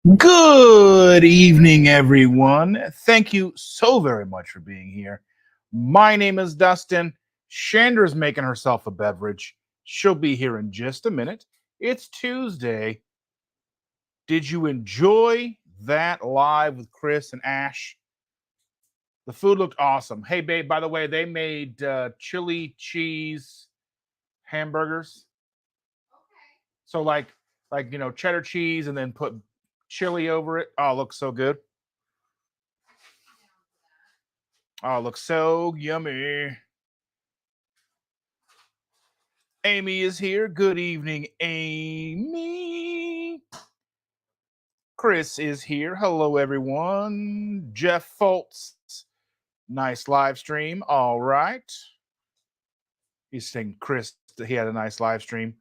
Good evening, everyone. Thank you so very much for being here. My name is Dustin. Chandra's making herself a beverage. She'll be here in just a minute. It's Tuesday. Did you enjoy that live with Chris and Ash? The food looked awesome. Hey, babe, by the way, they made chili cheese hamburgers. So cheddar cheese and then put chili over it. Oh, it looks so good. Oh, it looks so yummy. Amy is here. Good evening, Amy. Chris is here. Hello, everyone. Jeff Foltz. Nice live stream. All right. He's saying Chris, he had a nice live stream.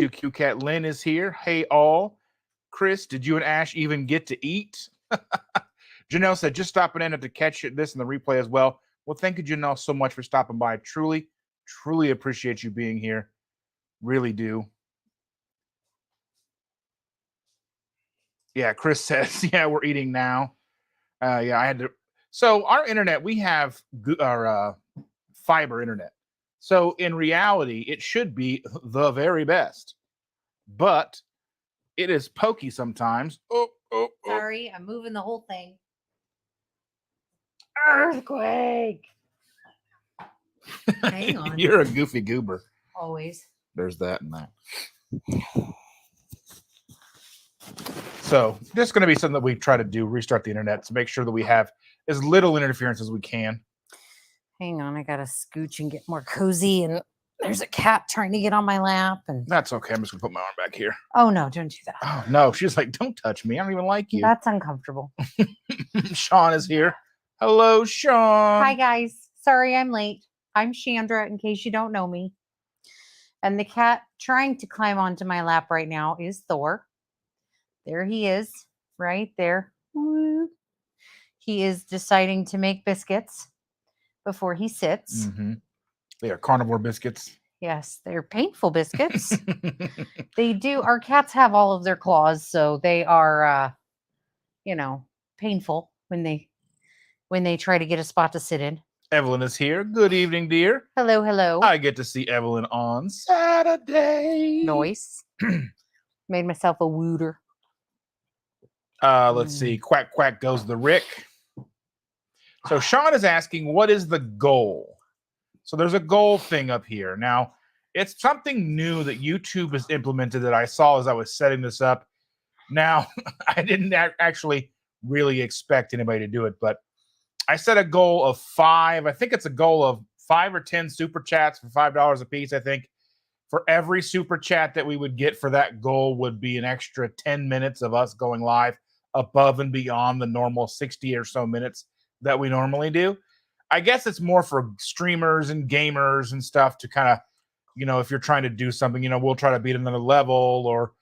QQ Cat Lynn is here. Hey, all. Chris, did you and Ash even get to eat? Janelle said, just stopping in to catch this in the replay as well. Well, thank you, Janelle, so much for stopping by. Truly, truly appreciate you being here. Really do. Yeah, Chris says, yeah, we're eating now. Yeah, I had to. So our internet, we have our fiber internet. So in reality, it should be the very best. But it is pokey sometimes. Sorry, I'm moving the whole thing. Earthquake. Hang on. You're a goofy goober. Always. There's that and that. So this is going to be something that we try to do, restart the internet to make sure that we have as little interference as we can. Hang on, I got to scooch and get more cozy. And there's a cat trying to get on my lap. And that's okay. I'm just going to put my arm back here. Oh, no, don't do that. Oh, no. She's like, don't touch me. I don't even like you. That's uncomfortable. Sean is here. Hello, Sean. Hi, guys. Sorry I'm late. I'm Chandra, in case you don't know me. And the cat trying to climb onto my lap right now is Thor. There he is, right there. He is deciding to make biscuits before he sits. Mm-hmm. They are carnivore biscuits. Yes, they're painful biscuits. They do. Our cats have all of their claws, so they are, painful when they try to get a spot to sit in. Evelyn is here. Good evening, dear. Hello, hello. I get to see Evelyn on Saturday. Noise. Made myself a wooter. Let's see. Quack, quack goes the Rick. So Sean is asking, what is the goal? So there's a goal thing up here. Now, it's something new that YouTube has implemented that I saw as I was setting this up. Now, I didn't actually really expect anybody to do it, but I set a goal of 5. I think it's a goal of 5 or 10 super chats for $5 a piece, I think. For every super chat that we would get for that goal would be an extra 10 minutes of us going live above and beyond the normal 60 or so minutes that we normally do. I guess it's more for streamers and gamers and stuff to kind of, if you're trying to do something, we'll try to beat another level, or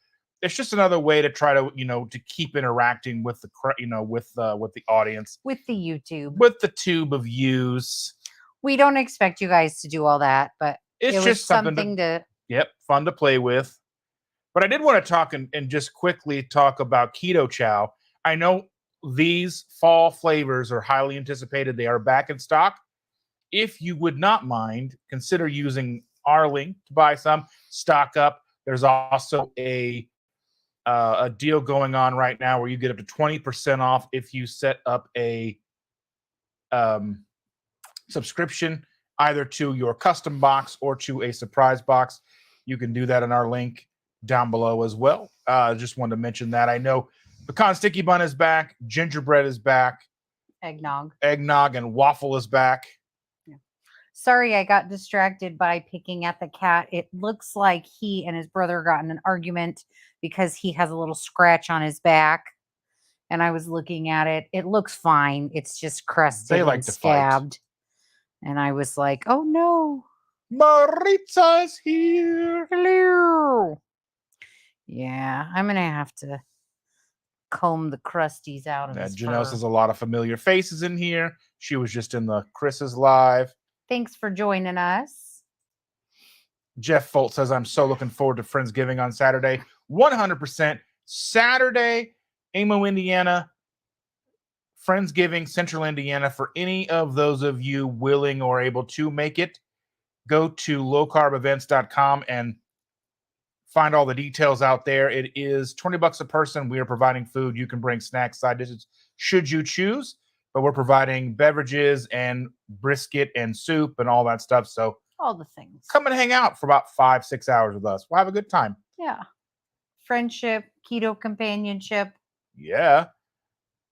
it's just another way to try to, to keep interacting with the, with the audience, with the YouTube, with the tube of views. We don't expect you guys to do all that, but it's just something to yep, fun to play with. But I did want to talk and just quickly talk about Keto Chow. I know these fall flavors are highly anticipated. They are back in stock. If you would not mind, consider using our link to buy some. Stock up. There's also a deal going on right now where you get up to 20% off if you set up a subscription either to your custom box or to a surprise box. You can do that in our link down below as well. Just wanted to mention that. I know pecan sticky bun is back. Gingerbread is back. Eggnog and waffle is back. Yeah. Sorry, I got distracted by picking at the cat. It looks like he and his brother got in an argument because he has a little scratch on his back. And I was looking at it. It looks fine. It's just crusted and scabbed. Fight. And I was like, oh no. Maritza's here. Hello. Yeah, I'm going to have to comb the crusties out of his Janelle fur. says a lot of familiar faces in here. She was just in the Chris's live. Thanks for joining us. Jeff Foltz says, I'm so looking forward to Friendsgiving on Saturday. 100%. Saturday, Amo, Indiana, Friendsgiving, Central Indiana. For any of those of you willing or able to make it, go to lowcarbevents.com and find all the details out there. It is $20 a person. We are providing food. You can bring snacks, side dishes, should you choose. But we're providing beverages and brisket and soup and all that stuff. So All the things. come and hang out for about 5-6 hours with us. We'll have a good time. Yeah. Friendship, keto companionship. Yeah.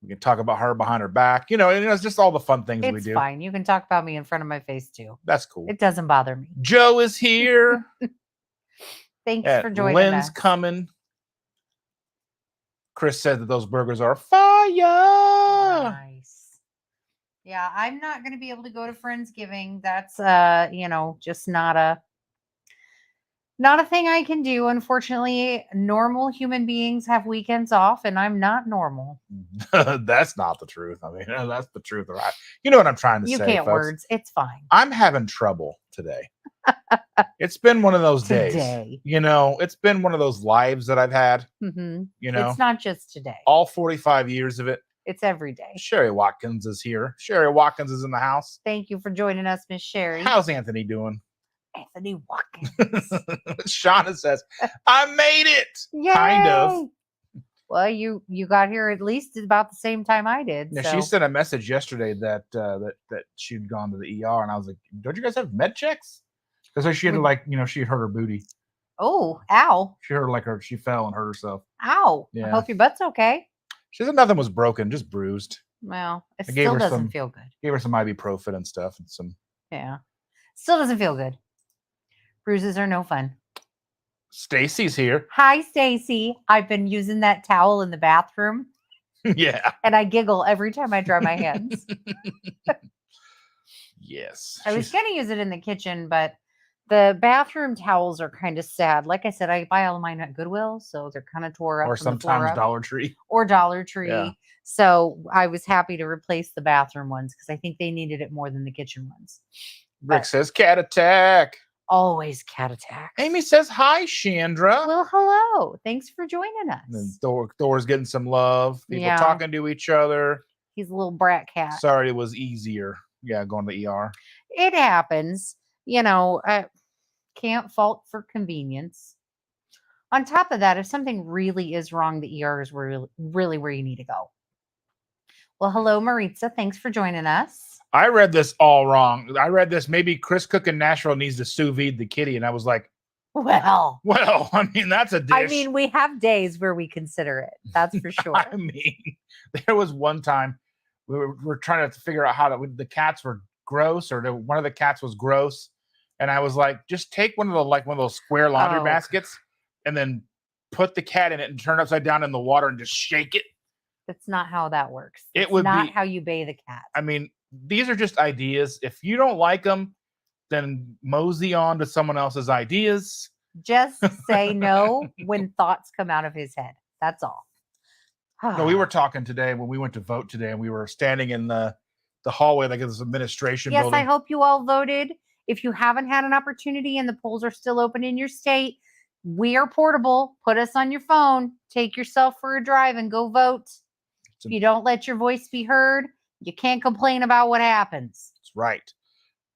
We can talk about her behind her back. And it's just all the fun things we It's do. fine. You can talk about me in front of my face too. That's cool. It doesn't bother me. Joe is here. Thanks for joining Lynn's us. coming. Chris said that those burgers are fire. Nice. Yeah, I'm not going to be able to go to Friendsgiving. That's just not a thing I can do. Unfortunately, normal human beings have weekends off, and I'm not normal. That's not the truth. I mean, that's the truth. You know what I'm trying to You say, can't folks. words. It's fine. I'm having trouble today. It's been one of those days. It's been one of those lives that I've had. Mm-hmm. You know, It's not just today. all 45 years of it. It's every day. Sherry Watkins is here. Sherry Watkins is in the house. Thank you for joining us, Miss Sherry. How's Anthony doing? Anthony Watkins. Shauna says, I made it. Yay! Kind of. Well, you got here at least about the same time I did. Yeah, so. she sent a message yesterday that she'd gone to the ER, and I was like, "Don't you guys have med checks?" Because she had she had hurt her booty. Oh, ow! She fell and hurt herself. Ow! Yeah. I hope your butt's okay. She said nothing was broken, just bruised. Well, it I gave still her doesn't some- feel good. Gave her some ibuprofen and stuff, and some. Yeah, still doesn't feel good. Bruises are no fun. Stacy's here. Hi, Stacy. I've been using that towel in the bathroom, Yeah. and I giggle every time I dry my hands. Yes. I was going to use it in the kitchen, but the bathroom towels are kind of sad. Like I said, I buy all of mine at Goodwill, so they're kind of tore up. Or from the floor sometimes up. Dollar Tree. Or Dollar Tree. Yeah. So I was happy to replace the bathroom ones because I think they needed it more than the kitchen ones. Rick says cat attack. Always cat attacks. Amy says hi, Chandra. Well, hello. Thanks for joining us. And Thor's getting some love. People Yeah. talking to each other. He's a little brat cat. Sorry, it was easier. Yeah, going to the ER. It happens. Can't fault for convenience. On top of that, if something really is wrong, the ER is really where you need to go. Well, hello, Maritza. Thanks for joining us. I read this all wrong. I read this. Maybe Chris Cook in Nashville needs to sous vide the kitty. And I was like, well, I mean, that's a dish. I mean, we have days where we consider it. That's for sure. I mean, there was one time we were trying to figure out the cats were gross, or one of the cats was gross. And I was like, just take one of those square laundry baskets and then put the cat in it and turn it upside down in the water and just shake it. That's not how that works. It would not be how you bathe a cat. I mean, these are just ideas. If you don't like them, then mosey on to someone else's ideas. Just say no when thoughts come out of his head. That's all. No, we were talking today when we went to vote today, and we were standing in the hallway, like this administration Yes, building. I hope you all voted. If you haven't had an opportunity and the polls are still open in your state, we are portable. Put us on your phone. Take yourself for a drive and go vote. If you don't let your voice be heard, you can't complain about what happens. That's right.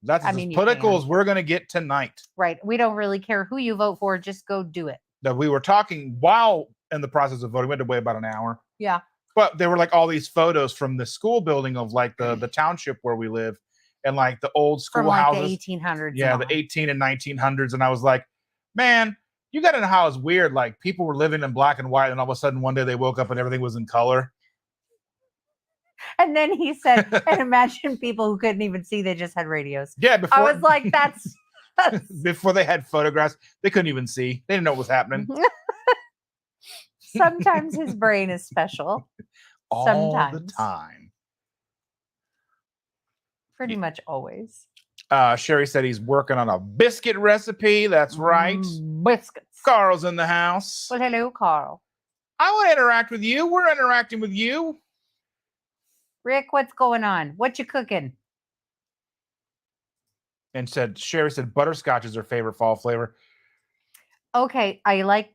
That's as you political can. as we're going to get tonight. Right. We don't really care who you vote for. Just go do it. That we were talking while in the process of voting. We had to wait about an hour. Yeah. But there were all these photos from the school building of the township where we live, and the old From schoolhouses. the 1800s. Yeah, the 18 and 1900s. And I was like, man, you got to know how it's weird. Like, people were living in black and white, and all of a sudden one day they woke up and everything was in color. And then he said, and imagine people who couldn't even see, they just had radios. Yeah, before I was like, that's before they had photographs, they couldn't even see. They didn't know what was happening. Sometimes his brain is special. All Sometimes. the time. Pretty much always. Sherry said he's working on a biscuit recipe. That's right. Biscuits. Carl's in the house. Well, hello, Carl. I want to interact with you. We're interacting with you. Rick, what's going on? What you cooking? And Sherry said butterscotch is her favorite fall flavor. Okay, I like,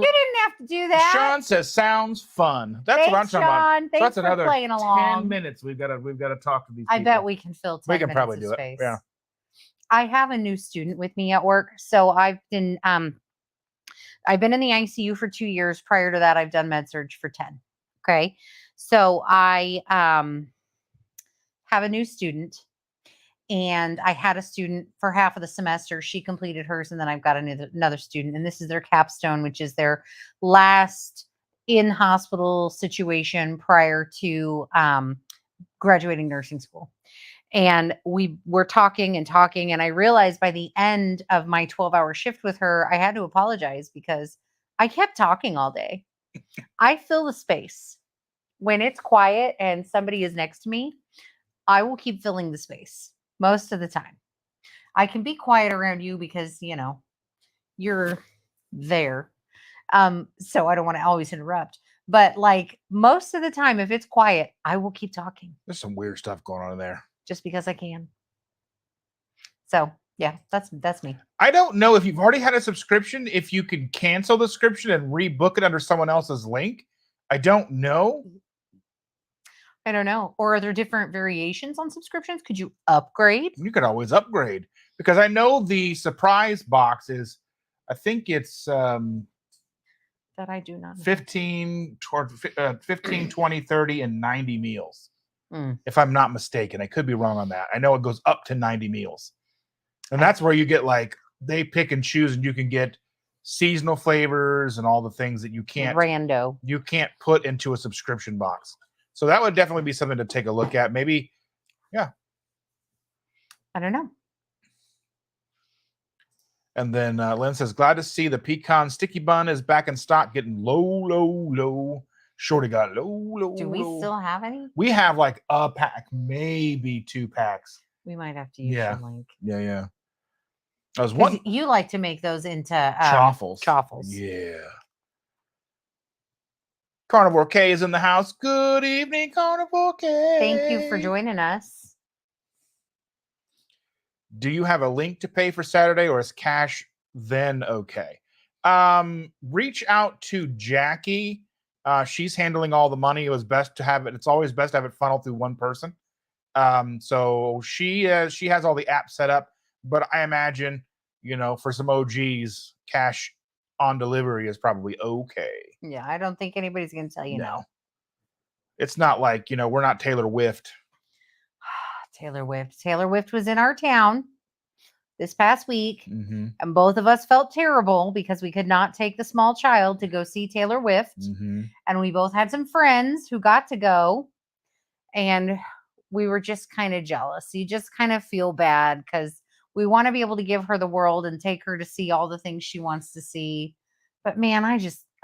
You didn't have to do that. Sean says sounds fun. That's what I'm Thanks, talking about. Sean. So Thanks that's for another playing 10 along. minutes. We've got to talk to these I people. bet we can fill 10 We can minutes probably of do it. space. Yeah. I have a new student with me at work. So I've been in the ICU for 2 years. Prior to that, I've done med surg for 10. Okay. So I have a new student, and I had a student for half of the semester. She completed hers, and then I've got another student, and this is their capstone, which is their last in-hospital situation prior to graduating nursing school. And we were talking, and I realized by the end of my 12-hour shift with her, I had to apologize because I kept talking all day. I fill the space. When it's quiet and somebody is next to me, I will keep filling the space most of the time. I can be quiet around you because, you're there. So I don't want to always interrupt. But like most of the time, if it's quiet, I will keep talking There's some weird stuff going on in there. just because I can. So yeah, that's me. I don't know if you've already had a subscription, if you can cancel the subscription and rebook it under someone else's link. I don't know. I don't know. Or are there different variations on subscriptions? Could you upgrade? You could always upgrade, because I know the surprise box is, I think it's That I do not know. 15, 20, 30, and 90 meals. Mm. If I'm not mistaken. I could be wrong on that. I know it goes up to 90 meals. And that's where you get like, they pick and choose, and you can get seasonal flavors and all the things that you can't put into a subscription box. So that would definitely be something to take a look at. Maybe, yeah. I don't know. And then Lynn says, glad to see the pecan sticky bun is back in stock, getting low. Shorty got low. Do we still have any? We have like a pack, maybe 2 packs. We might have to use your link. Yeah. I was Because you like to make those into chaffles. Yeah. Carnivore K is in the house. Good evening, Carnivore K. Thank you for joining us. Do you have a link to pay for Saturday, or is cash then okay? Reach out to Jackie. She's handling all the money. It's always best to have it funneled through one person. So she has all the apps set up, but I imagine, for some OGs, cash on delivery is probably okay. Yeah, I don't think anybody's going to tell you no. It's not like, we're not Taylor Swift. Taylor Swift was in our town this past week, mm-hmm. and both of us felt terrible because we could not take the small child to go see Taylor Swift. Mm-hmm. And we both had some friends who got to go, and we were just kind of jealous. You just kind of feel bad because we want to be able to give her the world and take her to see all the things she wants to see. But man,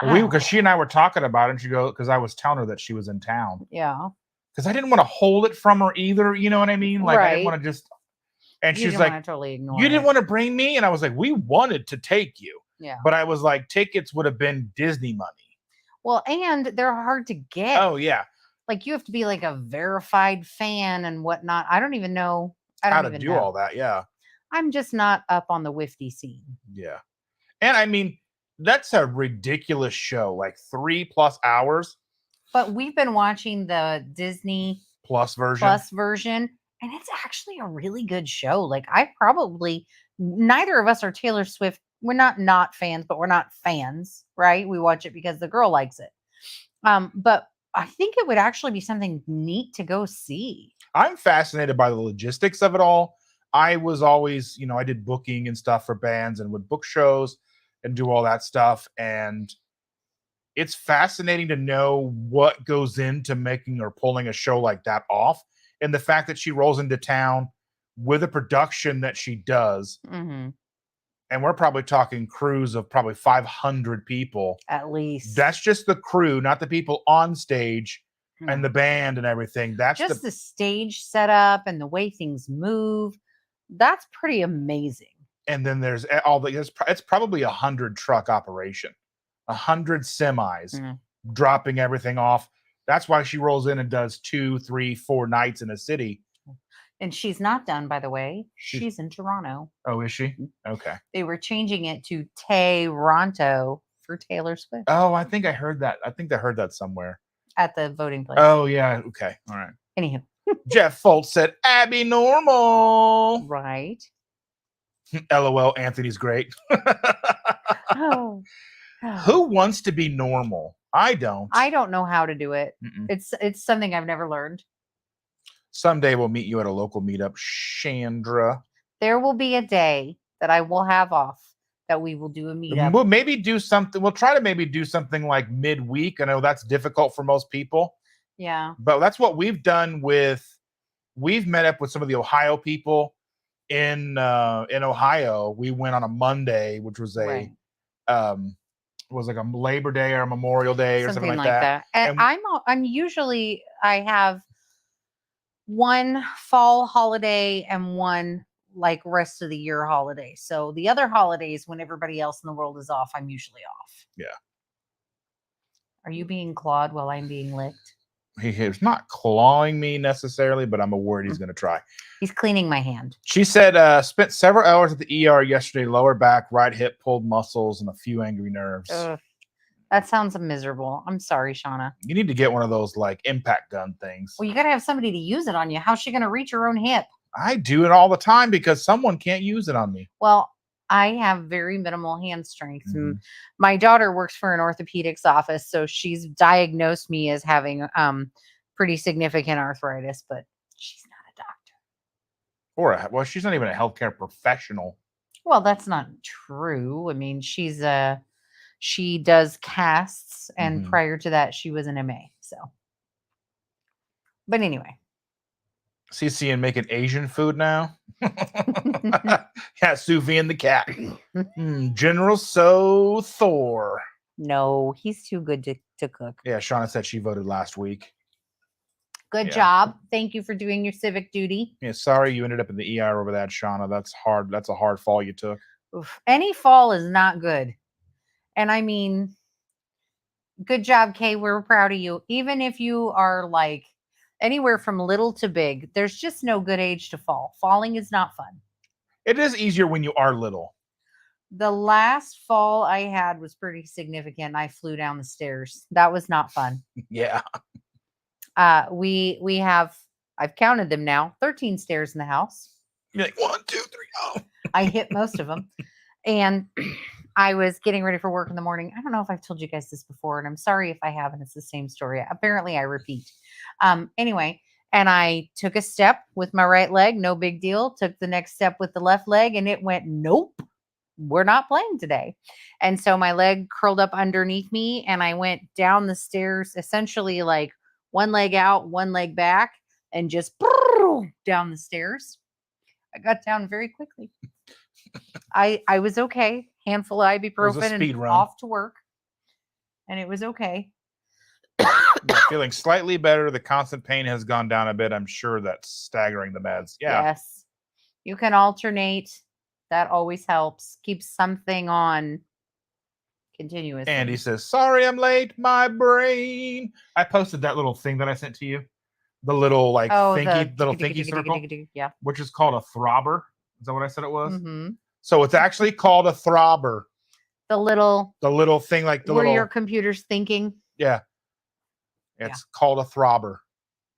because she and I were talking about it, and she goes, because I was telling her that she was in town. Yeah. Because I didn't want to hold it from her either. You know what I mean? Like, I didn't want to just. And she's like, totally you didn't want to bring me? And I was like, we wanted to take you. Yeah. But I was like, tickets would have been Disney money. Well, and they're hard to get. Oh, yeah. Like, you have to be like a verified fan and whatnot. I don't even know how to do all that. Yeah. I'm just not up on the Wifty scene. Yeah. And I mean, that's a ridiculous show, like 3+ hours. But we've been watching the Disney Plus version. And it's actually a really good show. Like, neither of us are Taylor Swift. We're not fans, but we're not fans, right? We watch it because the girl likes it. But I think it would actually be something neat to go see. I'm fascinated by the logistics of it all. I was always, I did booking and stuff for bands and would book shows and do all that stuff. And it's fascinating to know what goes into making or pulling a show like that off. And the fact that she rolls into town with a production that she does. Mm-hmm. And we're probably talking crews of probably 500 people. At least. That's just the crew, not the people on stage and the band and everything. That's just the stage setup and the way things move. That's pretty amazing. And then there's it's probably 100 truck operation, 100 semis dropping everything off. That's why she rolls in and does 2, 3, 4 nights in a city. And she's not done, by the way. She's in Toronto. Oh, is she? Okay. They were changing it to Toronto for Taylor Swift Oh, I think I heard that. I think I heard that somewhere. at the voting place. Oh, yeah. Okay. All right. Anywho, Jeff Foltz said, Abby normal. right. LOL, Anthony's great. Oh. Who wants to be normal? I don't. I don't know how to do it. Mm-mm. It's something I've never learned. Someday we'll meet you at a local meetup, Chandra. There will be a day that I will have off that we will do a meetup. We'll maybe do something. We'll try to maybe do something like midweek. I know that's difficult for most people, Yeah. but that's what we've done we've met up with some of the Ohio people in Ohio. We went on a Monday, which was Right. was like a Labor Day or a Memorial Day or something like that. And I'm usually I have one fall holiday and one like rest of the year holiday. So the other holidays when everybody else in the world is off, I'm usually off. Yeah. Are you being clawed while I'm being licked? He's not clawing me necessarily, but I'm worried he's going to try. He's cleaning my hand. She said, spent several hours at the ER yesterday, lower back, right hip, pulled muscles, and a few angry nerves. Ugh, that sounds miserable. I'm sorry, Shauna. You need to get one of those like impact gun things. Well, you got to have somebody to use it on you. How's she going to reach her own hip? I do it all the time because someone can't use it on me. Well, I have very minimal hand strength. Mhm. My daughter works for an orthopedics office, so she's diagnosed me as having pretty significant arthritis, but she's not a doctor. Well, she's not even a healthcare professional. Well, that's not true. I mean, she does casts, and Mhm. prior to that, she was an MA. So, but anyway. CC and making Asian food now. Yeah, sous vide and the cat. General So Thor. No, he's too good to cook. Yeah, Shauna said she voted last week. Good Yeah. job. Thank you for doing your civic duty. Yeah, sorry you ended up in the ER over that, Shauna. That's hard. That's a hard fall you took. Oof. Any fall is not good. And I mean, good job, Kay. We're proud of you. Even if you are like anywhere from little to big, there's just no good age to fall. Falling is not fun. It is easier when you are little. The last fall I had was pretty significant. I flew down the stairs. That was not fun. Yeah. We have, I've counted them now, 13 stairs in the house. You're like 1, 2, 3, oh. I hit most of them. And I was getting ready for work in the morning. I don't know if I've told you guys this before, and I'm sorry if I haven't. It's the same story. Apparently I repeat. Anyway, and I took a step with my right leg, no big deal. Took the next step with the left leg, and it went, nope, we're not playing today. And so my leg curled up underneath me, and I went down the stairs, essentially like one leg out, one leg back, and just down the stairs. I got down very quickly. I was okay. Handful of ibuprofen and run. off to work. And it was okay. Yeah, feeling slightly better. The constant pain has gone down a bit. I'm sure that's staggering the meds. Yeah. Yes. You can alternate. That always helps. Keep something on continuously. Andy says, sorry I'm late, my brain. I posted that little thing that I sent to you. The little like thinky circle, yeah, which is called a throbber. Is that what I said it was? Mm-hmm. So it's actually called a throbber. The little thing, like the where little your computer's thinking. Yeah. It's called a throbber.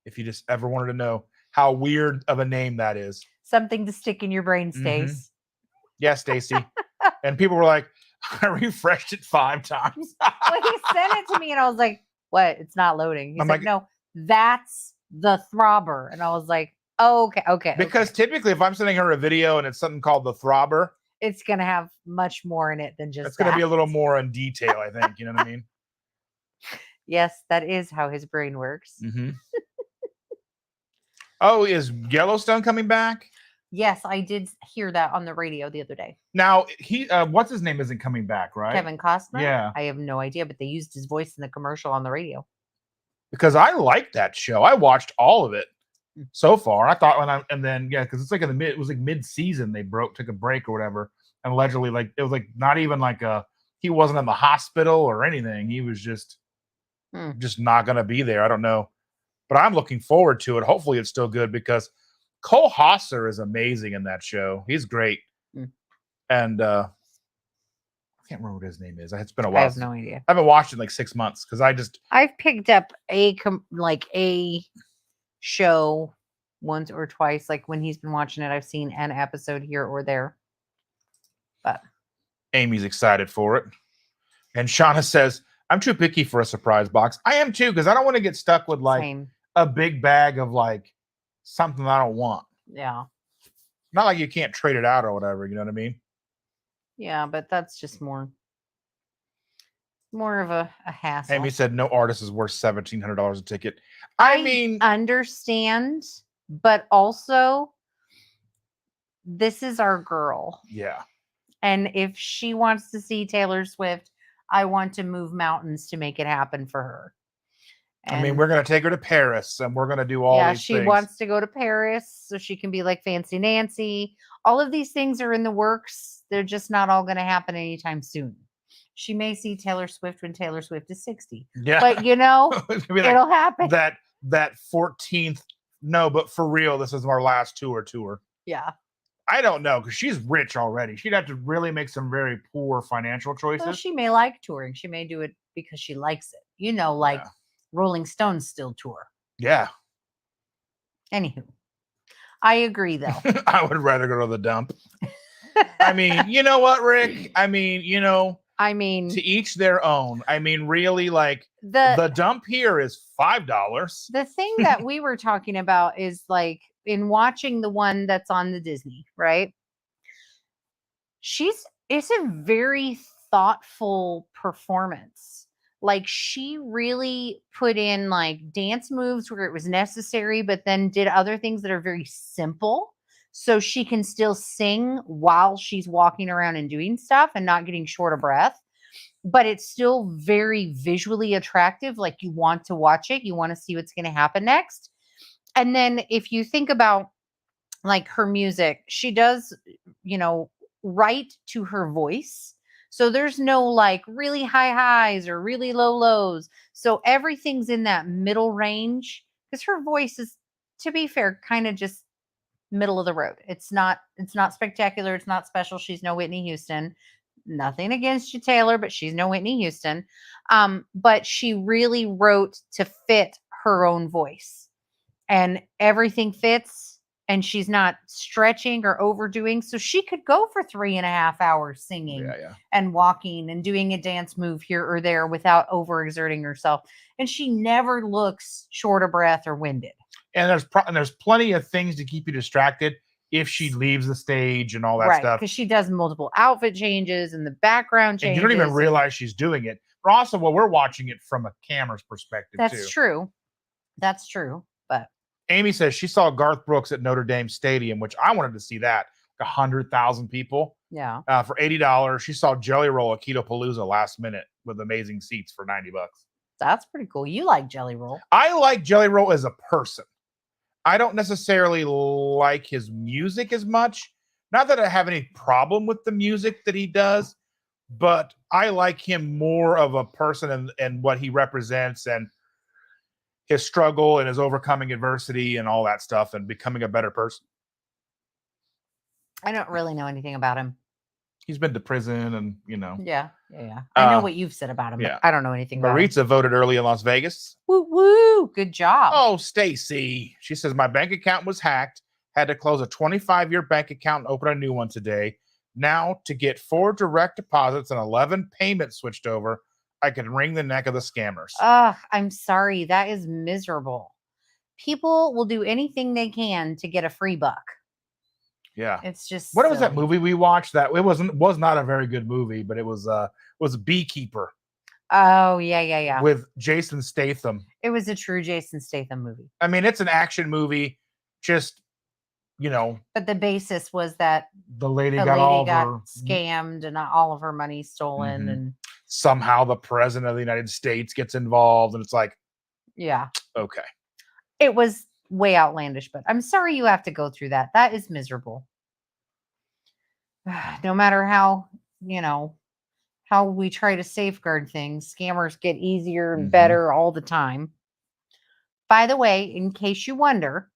If you just ever wanted to know how weird of a name that is. Something to stick in your brain, Stace. Mm-hmm. Yeah, Stacy. And people were like, I refreshed it 5 times. Well, he sent it to me and I was like, what? It's not loading. He's I'm like, no, that's the throbber. And I was like, oh, okay. Because typically if I'm sending her a video and it's something called the throbber, it's going to have much more in it than just it's going to be a little more in detail, I think. You know what I mean? Yes, that is how his brain works. Mm-hmm. Oh, is Yellowstone coming back? Yes, I did hear that on the radio the other day. Now, he, what's his name isn't coming back, right? Kevin Costner? Yeah. I have no idea, but they used his voice in the commercial on the radio. Because I liked that show. I watched all of it so far. I thought because it's like it was like mid-season they took a break or whatever. And allegedly, like, it was like not even like he wasn't in the hospital or anything. He was just not going to be there. I don't know. But I'm looking forward to it. Hopefully it's still good because Cole Hauser is amazing in that show. He's great. And can't remember what his name is. It's been a I while. have no idea. I haven't watched it in like 6 months because I've picked up a show once or twice. Like when he's been watching it, I've seen an episode here or there. But Amy's excited for it. And Shauna says, I'm too picky for a surprise box. I am too, because I don't want to get stuck with like same. a big bag of like something I don't want. Yeah. Not like you can't trade it out or whatever, you know what I mean? Yeah, but that's just more of a hassle. Amy said no artist is worth $1,700 a ticket. I mean, understand, but also this is our girl. yeah. And if she wants to see Taylor Swift, I want to move mountains to make it happen for her. And I mean, we're going to take her to Paris and we're going to do all these things. Yeah, she wants to go to Paris so she can be like Fancy Nancy. All of these things are in the works. They're just not all going to happen anytime soon. She may see Taylor Swift when Taylor Swift is 60. Yeah. But, it'll happen. That 14th. No, but for real, this is our last tour. Yeah. I don't know, because she's rich already. She'd have to really make some very poor financial choices. Well, she may like touring. She may do it because she likes it. Rolling Stones still tour. Yeah. Anywho, I agree, though. I would rather go to the dump. I mean, you know what, Rick? I mean, to each their own. I mean, really, like the dump here is $5. The thing that we were talking about is like in watching the one that's on the Disney, right? It's a very thoughtful performance. Like she really put in like dance moves where it was necessary, but then did other things that are very simple. So she can still sing while she's walking around and doing stuff and not getting short of breath. But it's still very visually attractive. Like you want to watch it. You want to see what's going to happen next. And then if you think about like her music, she does, write to her voice. So there's no like really high highs or really low lows. So everything's in that middle range because her voice is, to be fair, kind of just middle of the road. It's not spectacular. It's not special. She's no Whitney Houston. Nothing against you, Taylor, but she's no Whitney Houston. But she really wrote to fit her own voice. And everything fits. And she's not stretching or overdoing. So she could go for 3.5 hours singing and walking and doing a dance move here or there without overexerting herself. And she never looks short of breath or winded. And there's plenty of things to keep you distracted if she leaves the stage and all that stuff. Because she does multiple outfit changes and the background changes. And you don't even realize she's doing it. But also, we're watching it from a camera's perspective, too. That's true. But Amy says she saw Garth Brooks at Notre Dame Stadium, which I wanted to see that. 100,000 people. Yeah. For $80. She saw Jelly Roll at Keto Palooza last minute with amazing seats for $90. That's pretty cool. You like Jelly Roll. I like Jelly Roll as a person. I don't necessarily like his music as much. Not that I have any problem with the music that he does, but I like him more of a person and what he represents and his struggle and his overcoming adversity and all that stuff and becoming a better person. I don't really know anything about him. He's been to prison and, Yeah. I know what you've said about him, but I don't know anything about him. Maritza voted early in Las Vegas. Woo, woo. Good job. Oh, Stacy. She says, my bank account was hacked. Had to close a 25-year bank account and open a new one today. Now, to get 4 direct deposits and 11 payments switched over, I could wring the neck of the scammers. I'm sorry. That is miserable. People will do anything they can to get a free buck. Yeah. It's just what was that movie we watched that it was not a very good movie, but it was Beekeeper. Oh, yeah. With Jason Statham. It was a true Jason Statham movie. I mean, it's an action movie, just But the basis was that the lady got scammed and all of her money stolen and somehow the president of the United States gets involved and it's like, yeah. Okay. It was way outlandish, but I'm sorry you have to go through that. That is miserable. No matter how we try to safeguard things, scammers get easier and better all the time. By the way, in case you wonder,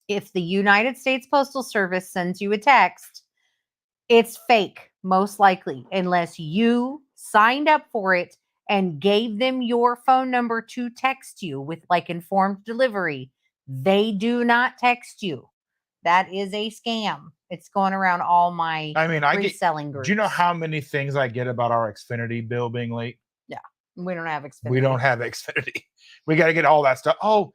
if the United States Postal Service sends you a text, it's fake. Most likely, unless you signed up for it and gave them your phone number to text you with like informed delivery. They do not text you. That is a scam. It's going around all my I mean, I get. reselling groups. Do you know how many things I get about our Xfinity bill being late? Yeah, we don't have Xfinity. We don't have Xfinity. We got to get all that stuff. Oh,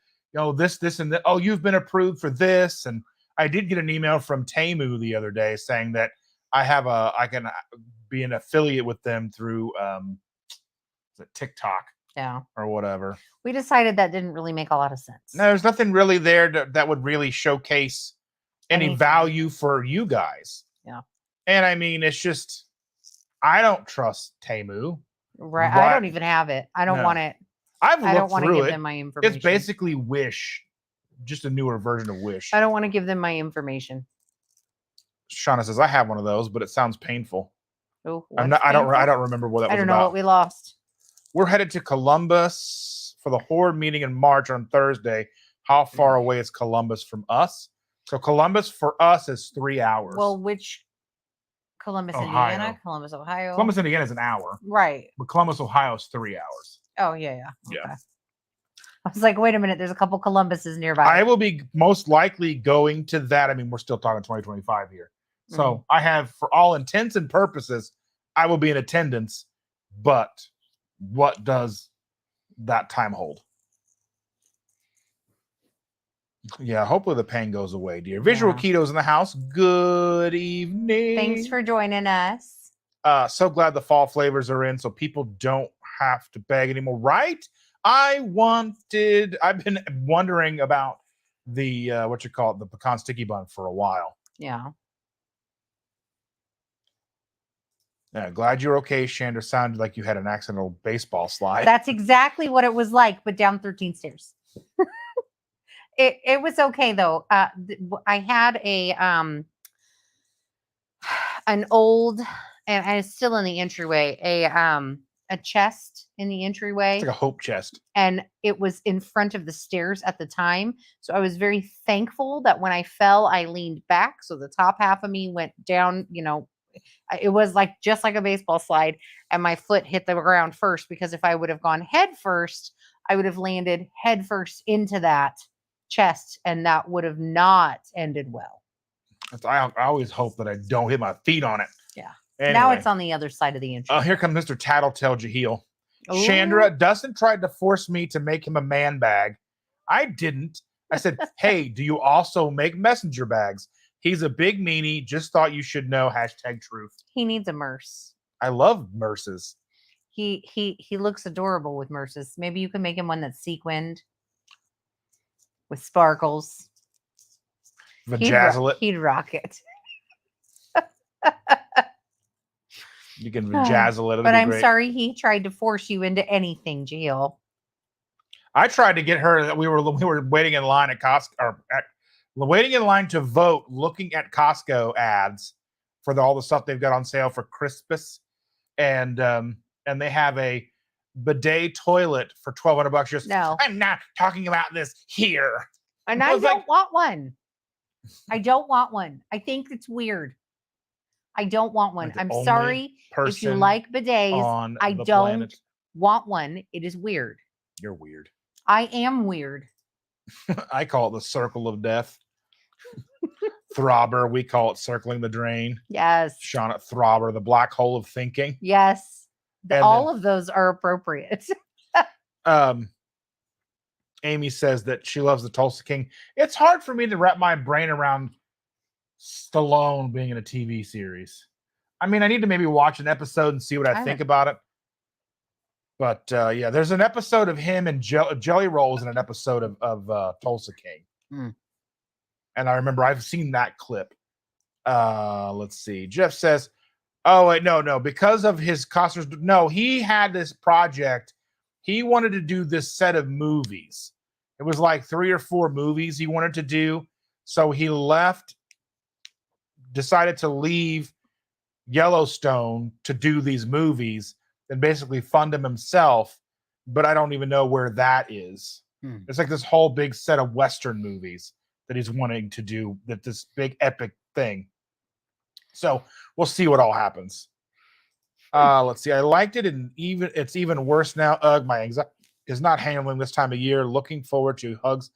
this, and that. Oh, you've been approved for this. And I did get an email from Temu the other day saying that I can be an affiliate with them through TikTok Yeah. or whatever. We decided that didn't really make a lot of sense. No, there's nothing really there that would really showcase any Anything. value for you guys. Yeah. And I mean, it's just, I don't trust Temu. Right. I don't even have it. I don't want it. I don't want to give it. them my information. It's basically Wish, just a newer version of Wish. I don't want to give them my information. Shauna says, I have one of those, but it sounds painful. Oh, I don't remember what that was about. I don't know what we lost. We're headed to Columbus for the Horde meeting in March on Thursday. How far away is Columbus from us? So Columbus for us is 3 hours. Well, which Columbus, Ohio. Indiana, Columbus, Ohio. Columbus, Indiana is an hour. Right. But Columbus, Ohio is 3 hours. Oh, yeah. Okay. Yeah. I was like, wait a minute, there's a couple Columbuses nearby. I will be most likely going to that. I mean, we're still talking 2025 here. So I have, for all intents and purposes, I will be in attendance. But what does that time hold? Yeah, hopefully the pain goes away, dear. Visual Keto's in the house. Good evening. Thanks for joining us. So glad the fall flavors are in so people don't have to beg anymore, right? I've been wondering about the the pecan sticky bun for a while. Yeah. Yeah, glad you're okay, Chandra. Sounded like you had an accidental baseball slide. That's exactly what it was like, but down 13 stairs. It was okay though. I had an old, and it's still in the entryway, a chest in the entryway. It's like a hope chest. And it was in front of the stairs at the time. So I was very thankful that when I fell, I leaned back. So the top half of me went down, it was just like a baseball slide. And my foot hit the ground first, because if I would have gone head first, I would have landed head first into that chest. And that would have not ended well. I always hope that I don't hit my feet on it. Yeah. Anyway. Now it's on the other side of the entry. Oh, here comes Mr. Tattletale Jaheel. Chandra, Dustin tried to force me to make him a man bag. I didn't. I said, hey, do you also make messenger bags? He's a big meanie. Just thought you should know. #truth. He needs a Merce. I love Merces. He looks adorable with Merces. Maybe you can make him one that's sequined with sparkles. Vajazzle it. He'd rock it. You can vajazzle it. But I'm sorry he tried to force you into anything, Jill. I tried to get her. We were waiting in line at Costco, or waiting in line to vote, looking at Costco ads for all the stuff they've got on sale for Christmas, and they have a bidet toilet for $1,200. Just no, I'm not talking about this here. And I don't want one. I don't want one. I think it's weird. I don't want one. I'm sorry if you like bidets. I don't want one. It is weird. You're weird. I am weird. I call it the circle of death. Throbber, we call it circling the drain. Yes. Shauna, Throbber, the black hole of thinking. Yes. All of those are appropriate. Amy says that she loves the Tulsa King. It's hard for me to wrap my brain around Stallone being in a TV series. I mean, I need to maybe watch an episode and see what I think about it. But yeah, there's an episode of him and Jelly Rolls in an episode of Tulsa King. Mm. And I remember I've seen that clip. Let's see. Jeff says, oh, wait, no. Because of his Costner's, no, he had this project. He wanted to do this set of movies. It was like 3 or 4 movies he wanted to do. So he decided to leave Yellowstone to do these movies and basically fund them himself. But I don't even know where that is. It's like this whole big set of Western movies that he's wanting to do, this big epic thing. So we'll see what all happens. Let's see. I liked it, and it's even worse now. Ugh, my anxiety is not handling this time of year. Looking forward to hugs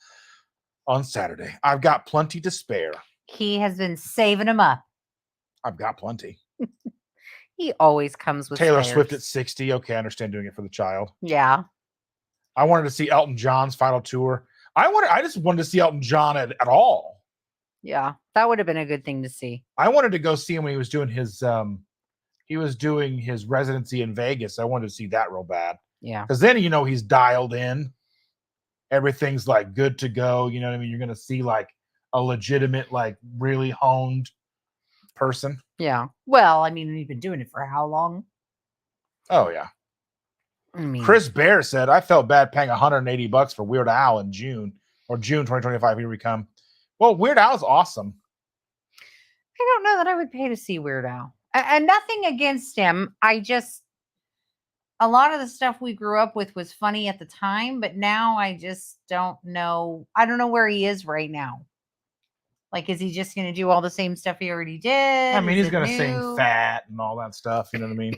on Saturday. I've got plenty to spare. He has been saving them up. I've got plenty. He always comes with Taylor spares. Swift at 60. Okay, I understand doing it for the child. Yeah. I wanted to see Elton John's final tour. I just wanted to see Elton John at all. Yeah. That would have been a good thing to see. I wanted to go see him when he was doing his residency in Vegas. I wanted to see that real bad. Yeah. Because then he's dialed in. Everything's like good to go. You know what I mean? You're gonna see like a legitimate, like really honed person. Yeah. Well, I mean, we've been doing it for how long? Oh yeah. I mean, Chris Bear said, I felt bad paying $180 for Weird Al in June 2025. Here we come. Well, Weird Al's awesome. I don't know that I would pay to see Weird Al. And nothing against him. A lot of the stuff we grew up with was funny at the time, but now I just don't know. I don't know where he is right now. Like, is he just going to do all the same stuff he already did? I mean, Is he's it going to sing new? fat and all that stuff. You know what I mean?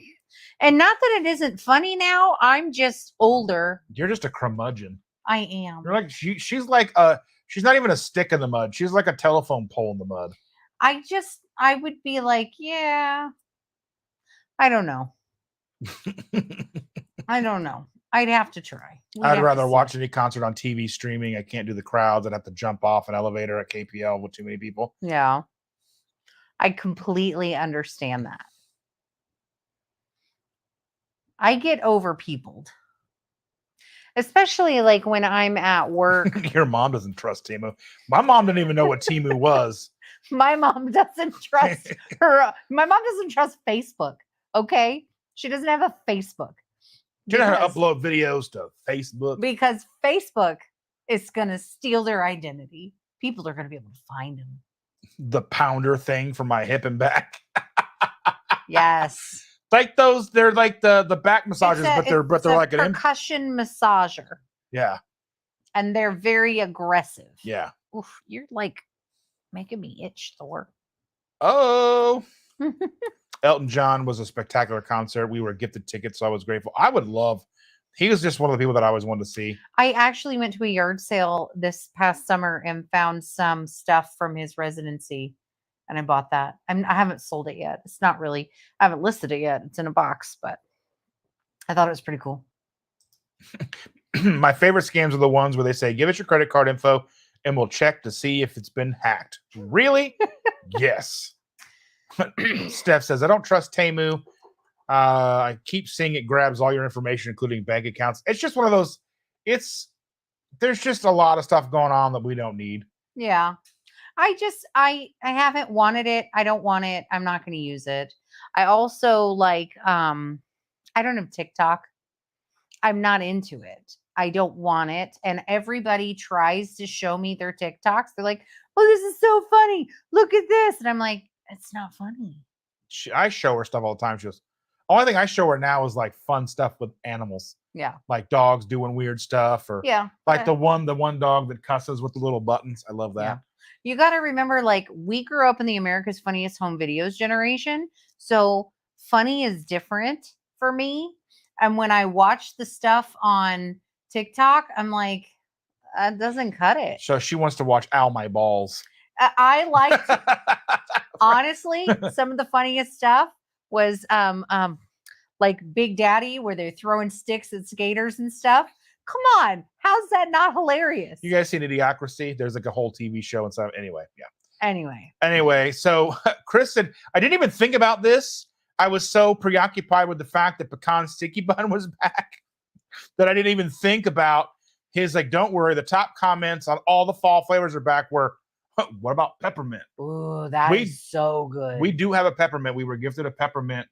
And not that it isn't funny now. I'm just older. You're just a curmudgeon. I am. You're like, she's like, she's not even a stick in the mud. She's like a telephone pole in the mud. I would be like, yeah, I don't know. I don't know. I'd have to try. I'd rather watch any concert on TV streaming. I can't do the crowds. I'd have to jump off an elevator at KPL with too many people. Yeah. I completely understand that. I get over peopled. Especially like when I'm at work. Your mom doesn't trust Temu. My mom didn't even know what Temu was. My mom doesn't trust her. My mom doesn't trust Facebook. Okay. She doesn't have a Facebook. You know how to upload videos to Facebook? Because Facebook is going to steal their identity. People are going to be able to find them. The pounder thing for my hip and back. Yes. Like those, they're like the back massages, but they're like an percussion massager. Yeah. And they're very aggressive. Yeah. Oof, you're like making me itch, Thor. Oh. Elton John was a spectacular concert. We were gifted tickets, so I was grateful. He was just one of the people that I always wanted to see. I actually went to a yard sale this past summer and found some stuff from his residency, and I bought that. I haven't sold it yet. It's not really, I haven't listed it yet. It's in a box, but I thought it was pretty cool. My favorite scams are the ones where they say, give us your credit card info and we'll check to see if it's been hacked. Really? Yes. Steph says, I don't trust Temu. I keep seeing it grabs all your information, including bank accounts. It's just one of those, there's just a lot of stuff going on that we don't need. Yeah. I haven't wanted it. I don't want it. I'm not going to use it. I also like, I don't have TikTok. I'm not into it. I don't want it. And everybody tries to show me their TikToks. They're like, oh, this is so funny. Look at this. And I'm like, it's not funny. I show her stuff all the time. She goes, only thing I show her now is like fun stuff with animals. Yeah. Like dogs doing weird stuff, or like the one dog that cusses with the little buttons. I love that. Yeah. You got to remember, like, we grew up in the America's Funniest Home Videos generation. So funny is different for me. And when I watch the stuff on TikTok, I'm like, that doesn't cut it. So she wants to watch Ow My Balls. I liked, honestly, some of the funniest stuff was like Big Daddy, where they're throwing sticks at skaters and stuff. Come on, how's that not hilarious? You guys seen Idiocracy? There's like a whole TV show and stuff. Anyway, yeah. Anyway, so Chris said, I didn't even think about this. I was so preoccupied with the fact that pecan sticky bun was back that I didn't even think about his, like, don't worry, the top comments on all the fall flavors are back were, what about peppermint? Ooh, that is so good. We do have a peppermint. We were gifted a peppermint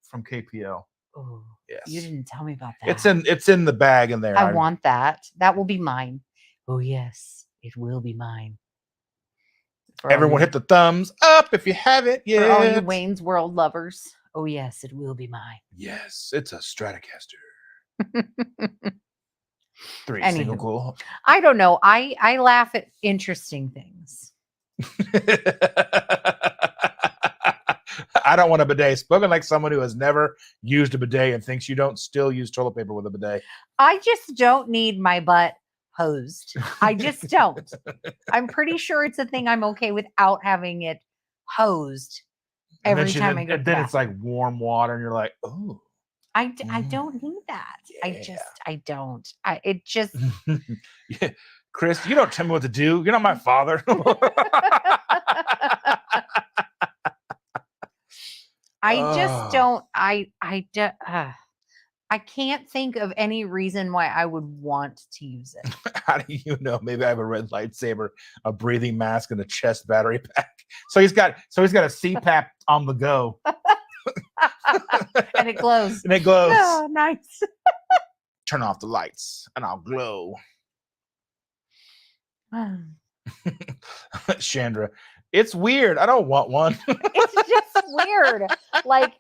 from KPL. Ooh, yes. You didn't tell me about that. It's in the bag in there. I want that. That will be mine. Oh yes, it will be mine. Everyone hit the thumbs up if you have it. Yeah. For all you Wayne's World lovers. Oh yes, it will be mine. Yes, it's a Stratocaster. 3 Anywho, single cool. I don't know. I laugh at interesting things. I don't want a bidet. Spoken like someone who has never used a bidet and thinks you don't still use toilet paper with a bidet. I just don't need my butt hosed. I just don't. I'm pretty sure it's a thing I'm okay without having it hosed every time I go to the then it's like bathroom. warm water, and you're like, oh. I don't need that. I don't. It just Yeah. Chris, you don't tell me what to do. You're not my father. I just Oh. don't. I can't think of any reason why I would want to use it. How do you know? Maybe I have a red lightsaber, a breathing mask, and a chest battery pack. So he's got a CPAP on the go. And it glows. And it glows. Oh, nice. Turn off the lights and I'll glow. Chandra, it's weird. I don't want one. It's just weird. Like,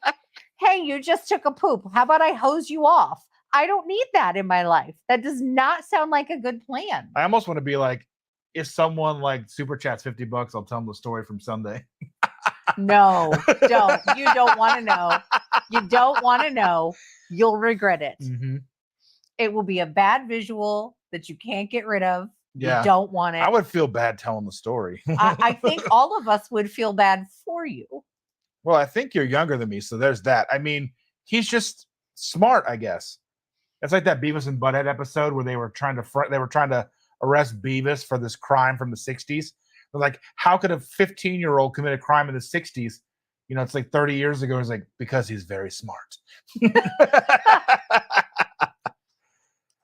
hey, you just took a poop. How about I hose you off? I don't need that in my life. That does not sound like a good plan. I almost want to be like, if someone like super chats $50, I'll tell them the story from Sunday. No, don't. You don't want to know. You don't want to know. You'll regret it. Mm-hmm. It will be a bad visual that you can't get rid of. Yeah. You don't want it. I would feel bad telling the story. I think all of us would feel bad for you. Well, I think you're younger than me, so there's that. I mean, he's just smart, I guess. It's like that Beavis and Butthead episode where they were trying to arrest Beavis for this crime from the 60s. They're like, how could a 15-year-old commit a crime in the 60s? You know, it's like 30 years ago. It's like, because he's very smart.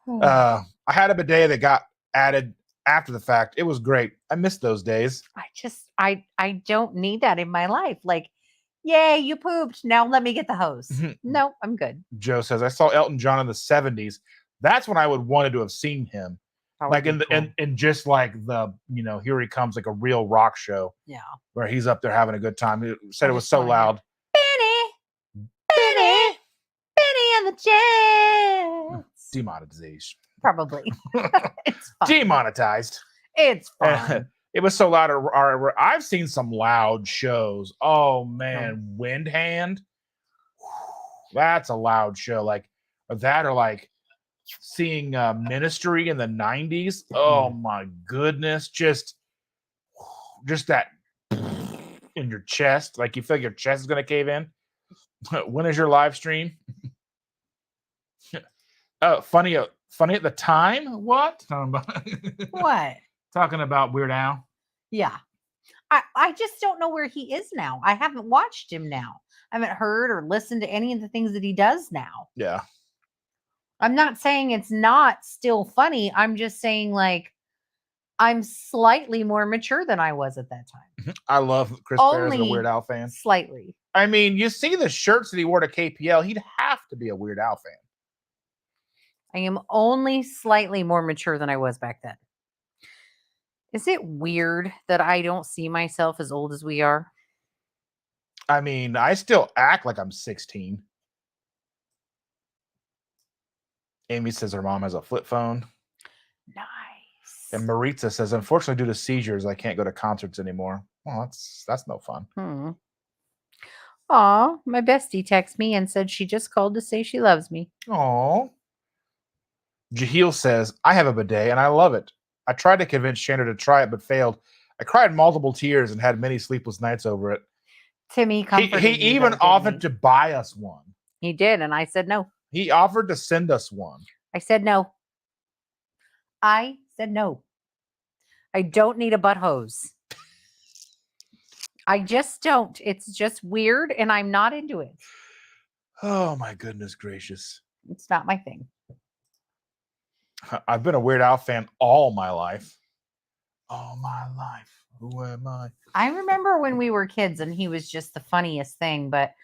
I had a bidet that got added after the fact. It was great. I missed those days. I don't need that in my life. Like, yay, you pooped. Now let me get the hose. No, I'm good. Joe says, I saw Elton John in the 70s. That's when I would wanted to have seen him. Like in just like the, you know, Here He Comes, like a real rock show. Yeah. Where he's up there having a good time. He said it was so loud. Benny and the Jets. Demonetization. Probably. It's fine. Demonetized. It's fine. It was so loud. I've seen some loud shows. Oh man, Wind Hand. That's a loud show. Like that, or like seeing Ministry in the 90s. Oh my goodness, just that in your chest, like you feel like your chest is gonna cave in. When is your live stream? Oh, funny at the time. What? What? Talking about Weird Al. Yeah. I just don't know where he is now. I haven't watched him now. I haven't heard or listened to any of the things that he does now. Yeah. I'm not saying it's not still funny. I'm just saying, like, I'm slightly more mature than I was at that time. I love Chris Bear as a Weird Al fan. Slightly. I mean, you see the shirts that he wore to KPL, he'd have to be a Weird Al fan. I am only slightly more mature than I was back then. Is it weird that I don't see myself as old as we are? I mean, I still act like I'm 16. Amy says her mom has a flip phone. Nice. And Maritza says, unfortunately, due to seizures, I can't go to concerts anymore. Well, that's no fun. Aw, my bestie texted me and said she just called to say she loves me. Aw. Jaheel says, I have a bidet and I love it. I tried to convince Chandra to try it, but failed. I cried multiple tears and had many sleepless nights over it. Timmy comforted He even offered to buy us one. He did, and I said no. He offered to send us one. I said no. I said no. I don't need a butt hose. I just don't. It's just weird, and I'm not into it. Oh, my goodness gracious. It's not my thing. I've been a Weird Al fan all my life. All my life. Who am I? I remember when we were kids and he was just the funniest thing, but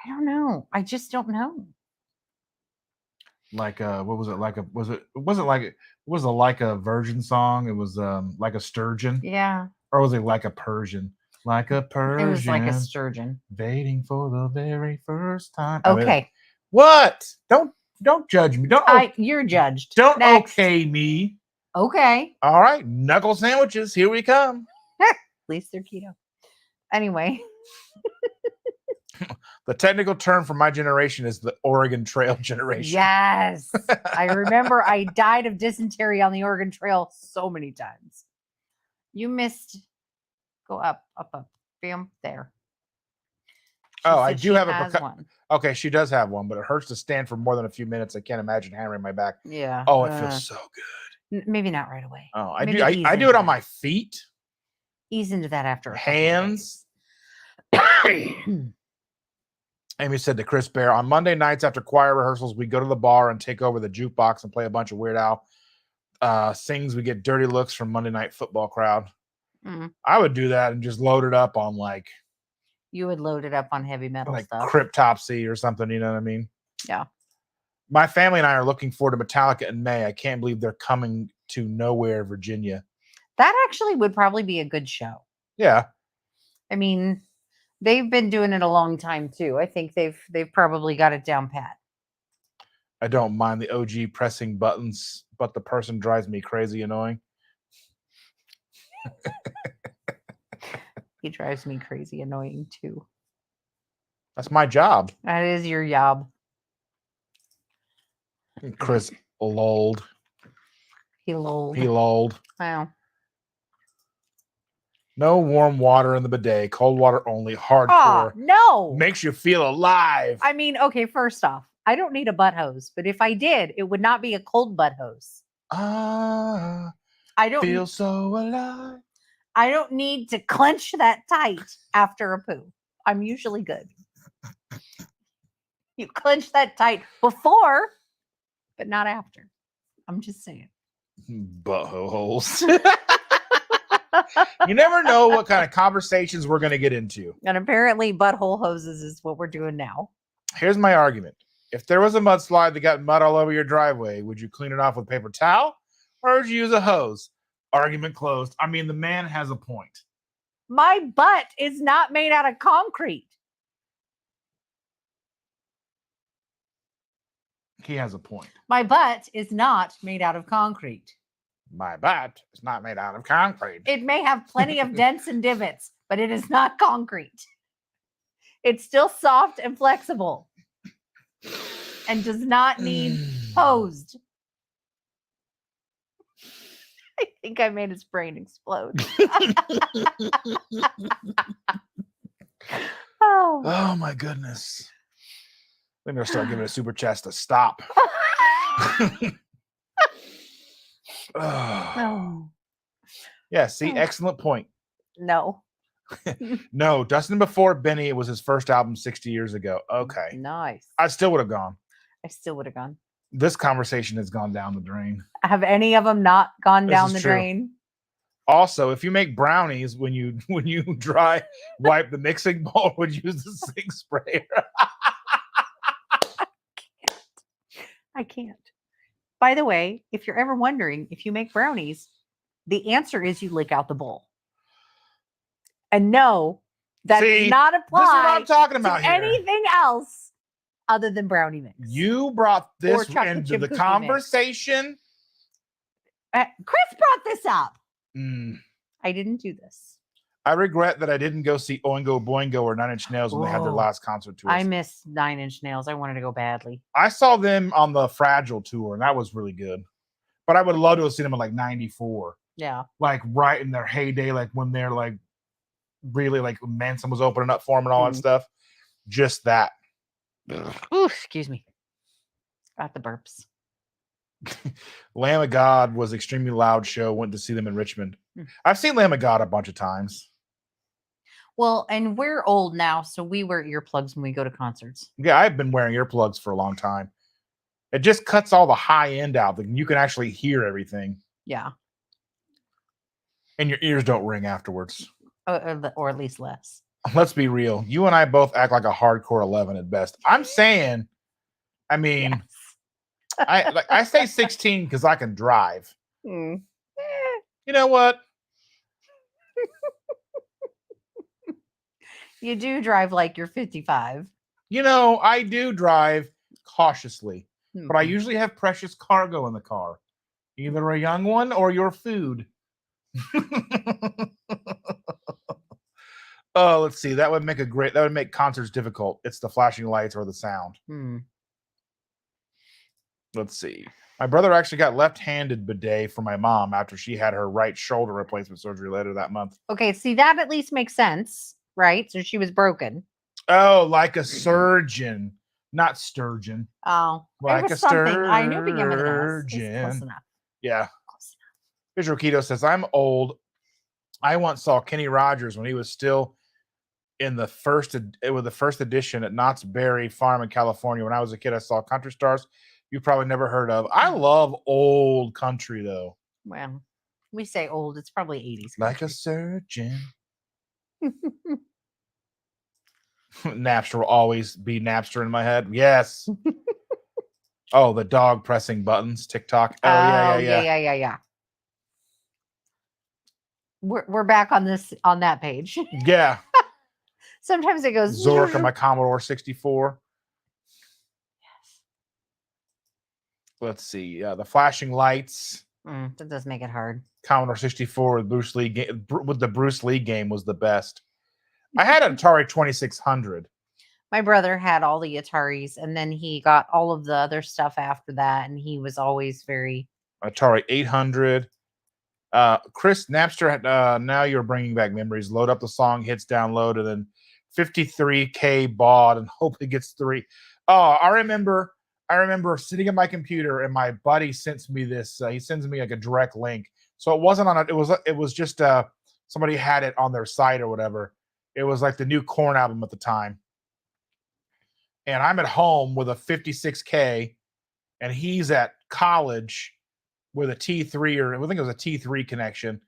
I don't know. I just don't know. Like what was it? Was it like a virgin song? It was like a sturgeon. Yeah. Or was it like a Persian? Like a Persian. It was like a sturgeon. Waiting for the very first time. Okay. I mean, what? Don't judge me. You're judged. Don't Next. okay me. Okay. All right. Knuckle sandwiches. Here we come. At least they're keto. Anyway. The technical term for my generation is the Oregon Trail generation. Yes. I remember I died of dysentery on the Oregon Trail so many times. You missed. Go up. Bam, there. She Oh, I said do she have has one. Okay, she does have one, but it hurts to stand for more than a few minutes. I can't imagine hammering my back. Yeah. Oh, it feels so good. Maybe not right away. Oh, Maybe I ease do into it on that. my feet, Ease into that after a couple of hands. days. Amy said to Chris Bear, on Monday nights after choir rehearsals, we go to the bar and take over the jukebox and play a bunch of Weird Al sings. We get dirty looks from Monday Night Football crowd. I would do that and just load it up on like. You would load it up on heavy metal like stuff. Cryptopsy or something, you know what I mean? Yeah. My family and I are looking forward to Metallica in May. I can't believe they're coming to Nowhere, Virginia. That actually would probably be a good show. Yeah. I mean, they've been doing it a long time too. I think they've probably got it down pat. I don't mind the OG pressing buttons, but the person drives me crazy annoying. He drives me crazy annoying too. That's my job. That is your job. Chris lulled. He lulled. He lulled. Wow. No warm water in the bidet. Cold water only. Hardcore. Oh, no. Makes you feel alive. I mean, okay, first off, I don't need a butt hose, but if I did, it would not be a cold butt hose. I don't feel so alive. I don't need to clench that tight after a poo. I'm usually good. You clench that tight before, but not after. I'm just saying. Butthole holes. You never know what kind of conversations we're going to get into. And apparently butthole hoses is what we're doing now. Here's my argument. If there was a mudslide that got mud all over your driveway, would you clean it off with a paper towel or would you use a hose? Argument closed. I mean, the man has a point. My butt is not made out of concrete. He has a point. My butt is not made out of concrete. My butt is not made out of concrete. It may have plenty of dents and divots, but it is not concrete. It's still soft and flexible and does not need hosed. I think I made his brain explode. Oh my goodness. I'm going to start giving a super chats to stop. Oh. Yeah, see, excellent point. No. No, Dustin before Benny, it was his first album 60 years ago. Okay. Nice. I still would have gone. I still would have gone. This conversation has gone down the drain. Have any of them not gone down the true. drain? Also, if you make brownies when you dry wipe the mixing bowl, would you use the sink sprayer? I can't. By the way, if you're ever wondering if you make brownies, the answer is you lick out the bowl. And no, that does not apply this is what I'm talking about to here. anything else other than brownie mix. You brought this into the conversation. Chris brought this up. Mm. I didn't do this. I regret that I didn't go see Oingo Boingo or Nine Inch Nails when they had their last concert tour. I miss 9 Inch Nails. I wanted to go badly. I saw them on the Fragile tour, and that was really good. But I would love to have seen them in like 94. Yeah. Like right in their heyday, like when they're like really like Manson was opening up for them and all that stuff. Just that. Ooh, excuse me. Got the burps. Lamb of God was extremely loud show. Went to see them in Richmond. I've seen Lamb of God a bunch of times. Well, and we're old now, so we wear earplugs when we go to concerts. Yeah, I've been wearing earplugs for a long time. It just cuts all the high end out. You can actually hear everything. Yeah. And your ears don't ring afterwards. Or at least less. Let's be real. You and I both act like a hardcore 11 at best. I'm saying, I mean, yes. I say 16 because I can drive. You know what? You do drive like you're 55. You know, I do drive cautiously, but I usually have precious cargo in the car. Either a young one or your food. Oh, let's see. That would make concerts difficult. It's the flashing lights or the sound. Let's see. My brother actually got left-handed bidet for my mom after she had her right shoulder replacement surgery later that month. Okay, see, that at least makes sense, right? So she was broken. Oh, like a surgeon, not sturgeon. Oh, Like it was a something. I knew it began with an S. It's sturgeon. close enough. Yeah. Close Visual Keto says, I'm old. I once saw Kenny Rogers when he was still in the first edition at Knott's Berry Farm in California. When I was a kid, I saw Country Stars. You probably never heard of. I love old country though. Well, we say old. It's probably 80s. Like a surgeon. Napster will always be Napster in my head. Yes. Oh, the dog pressing buttons. TikTok. Oh, yeah. We're back on that page. Yeah. Sometimes it goes Zork on my Commodore 64. Yes. Let's see. The flashing lights. That does make it hard. Commodore 64 with the Bruce Lee game was the best. I had an Atari 2600. My brother had all the Ataris, and then he got all of the other stuff after that, and he was always very... Atari 800. Chris Napster, now you're bringing back memories. Load up the song, hits download, and then 53K baud, and hope it gets 3. Oh, I remember sitting at my computer, and my buddy sends me this. He sends me like a direct link. So it wasn't on it. It was just somebody had it on their site or whatever. It was like the new Korn album at the time. And I'm at home with a 56K, and he's at college with a T3, or I think it was a T3 connection.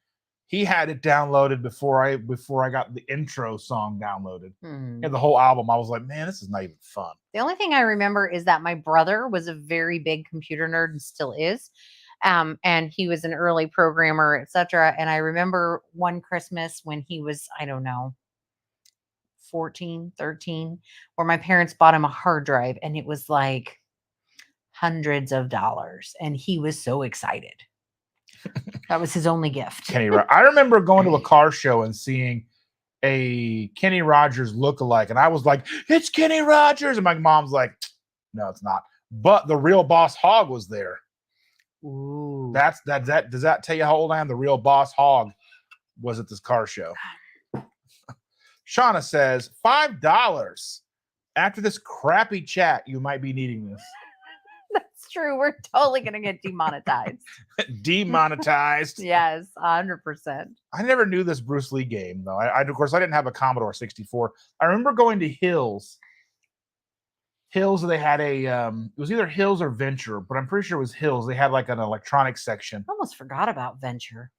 He had it downloaded before I got the intro song downloaded. And the whole album. I was like, man, this is not even fun. The only thing I remember is that my brother was a very big computer nerd and still is. And he was an early programmer, etc. And I remember one Christmas when he was, I don't know, 14, 13, where my parents bought him a hard drive, and it was like hundreds of dollars, and he was so excited. That was his only gift. I remember going to a car show and seeing a Kenny Rogers lookalike, and I was like, it's Kenny Rogers, and my mom's like, no, it's not. But the real Boss Hog was there. Ooh. Does that tell you how old I am? The real Boss Hog was at this car show. Shauna says, $5. After this crappy chat, you might be needing this. That's true. We're totally going to get demonetized. Demonetized. Yes, 100%. I never knew this Bruce Lee game, though. Of course, I didn't have a Commodore 64. I remember going to Hills. They had it was either Hills or Venture, but I'm pretty sure it was Hills. They had like an electronics section. I almost forgot about Venture.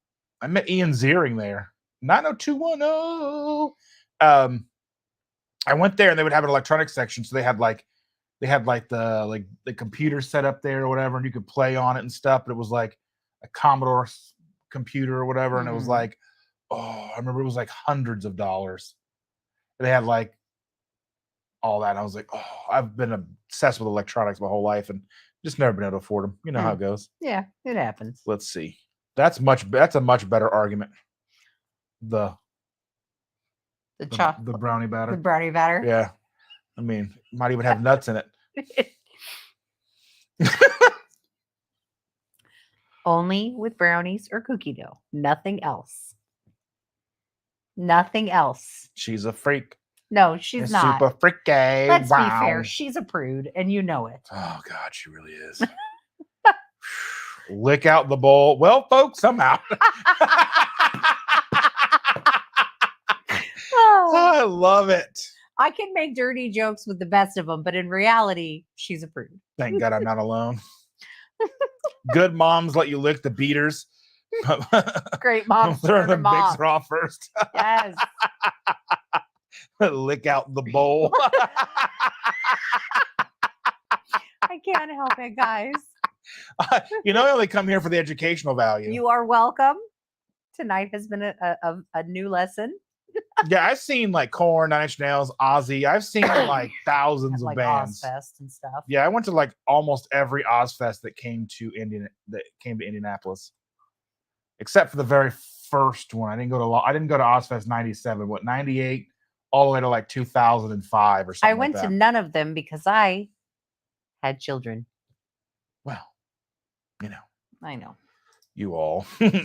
I met Ian Ziering there. 90210. I went there, and they would have an electronics section, so they had the computer set up there or whatever, and you could play on it and stuff. But it was like a Commodore computer or whatever, and it was like, I remember it was like hundreds of dollars. They had like all that. And I was like, I've been obsessed with electronics my whole life and just never been able to afford them. You know how it goes. Yeah, it happens. Let's see. That's a much better argument. The brownie batter. The brownie batter. Yeah. I mean, might even have nuts in it. Only with brownies or cookie dough. Nothing else. Nothing else. She's a freak. No, she's not. Super freaky. Let's be fair. She's a prude, and you know it. Oh, God, she really is. Lick out the bowl. Well, folks, somehow. I love it. I can make dirty jokes with the best of them, but in reality, she's a prude. Thank God I'm not alone. Good moms let you lick the beaters. Great moms. Throw the mixer off first. Yes. Lick out the bowl. I can't help it, guys. I only come here for the educational value. You are welcome. Tonight has been a new lesson. Yeah, I've seen like Korn, Nine Inch Nails, Ozzy. I've seen like thousands of like bands. Ozfest and stuff. Yeah, I went to like almost every Ozfest that came to Indianapolis, except for the very first one. I didn't go to Ozfest '97. 98, all the way to like 2005 or something. I went like to that. none of them because I had children. Well, you know, I know. you all. Y'all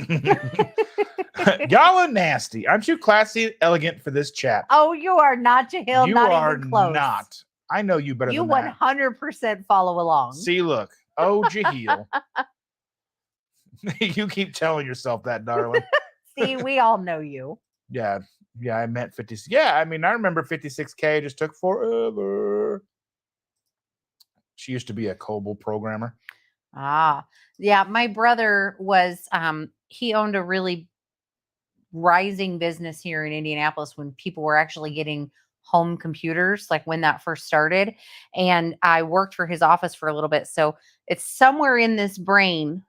are nasty. Aren't you classy and elegant for this chat? Oh, you are not, Jahil. You Not are even close. not. I know you better You than that. 100% follow along. See, look. Oh, Jahil. You keep telling yourself that, darling. See, we all know you. Yeah. Yeah, I meant 50. Yeah, I mean, I remember 56K just took forever. She used to be a COBOL programmer. Ah, yeah. My brother was, he owned a really rising business here in Indianapolis when people were actually getting home computers, like when that first started. And I worked for his office for a little bit. So it's somewhere in this brain,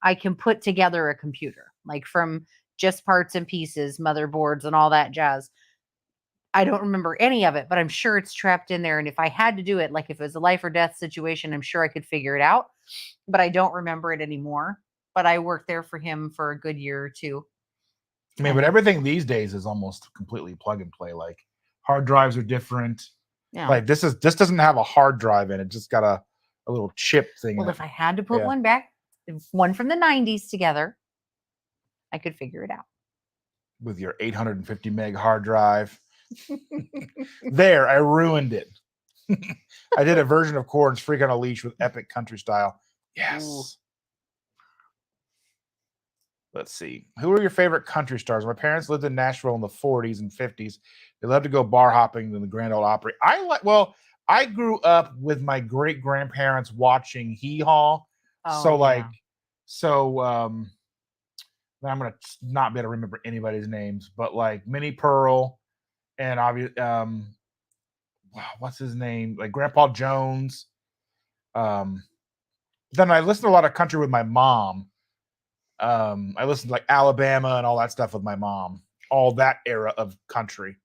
I can put together a computer, like from just parts and pieces, motherboards, and all that jazz. I don't remember any of it, but I'm sure it's trapped in there. And if I had to do it, like if it was a life or death situation, I'm sure I could figure it out. But I don't remember it anymore. But I worked there for him for a good year or two. I mean, but everything these days is almost completely plug and play. Like hard drives are different. Yeah. Like this doesn't have a hard drive in it. Just got a little chip thing. Well, in if it. I had to put one back, one from the 90s together, I could figure it out. With your 850 meg hard drive. There, I ruined it. I did a version of Corn's Freak on a Leash with epic country style. Yes. Ooh. Let's see. Who are your favorite country stars? My parents lived in Nashville in the 40s and 50s. They loved to go bar hopping in the Grand Ole Opry. I grew up with my great grandparents watching Hee Haw. I'm gonna not be able to remember anybody's names, but like Minnie Pearl and obviously what's his name? Like Grandpa Jones. Then I listened to a lot of country with my mom. I listened to like Alabama and all that stuff with my mom. All that era of country.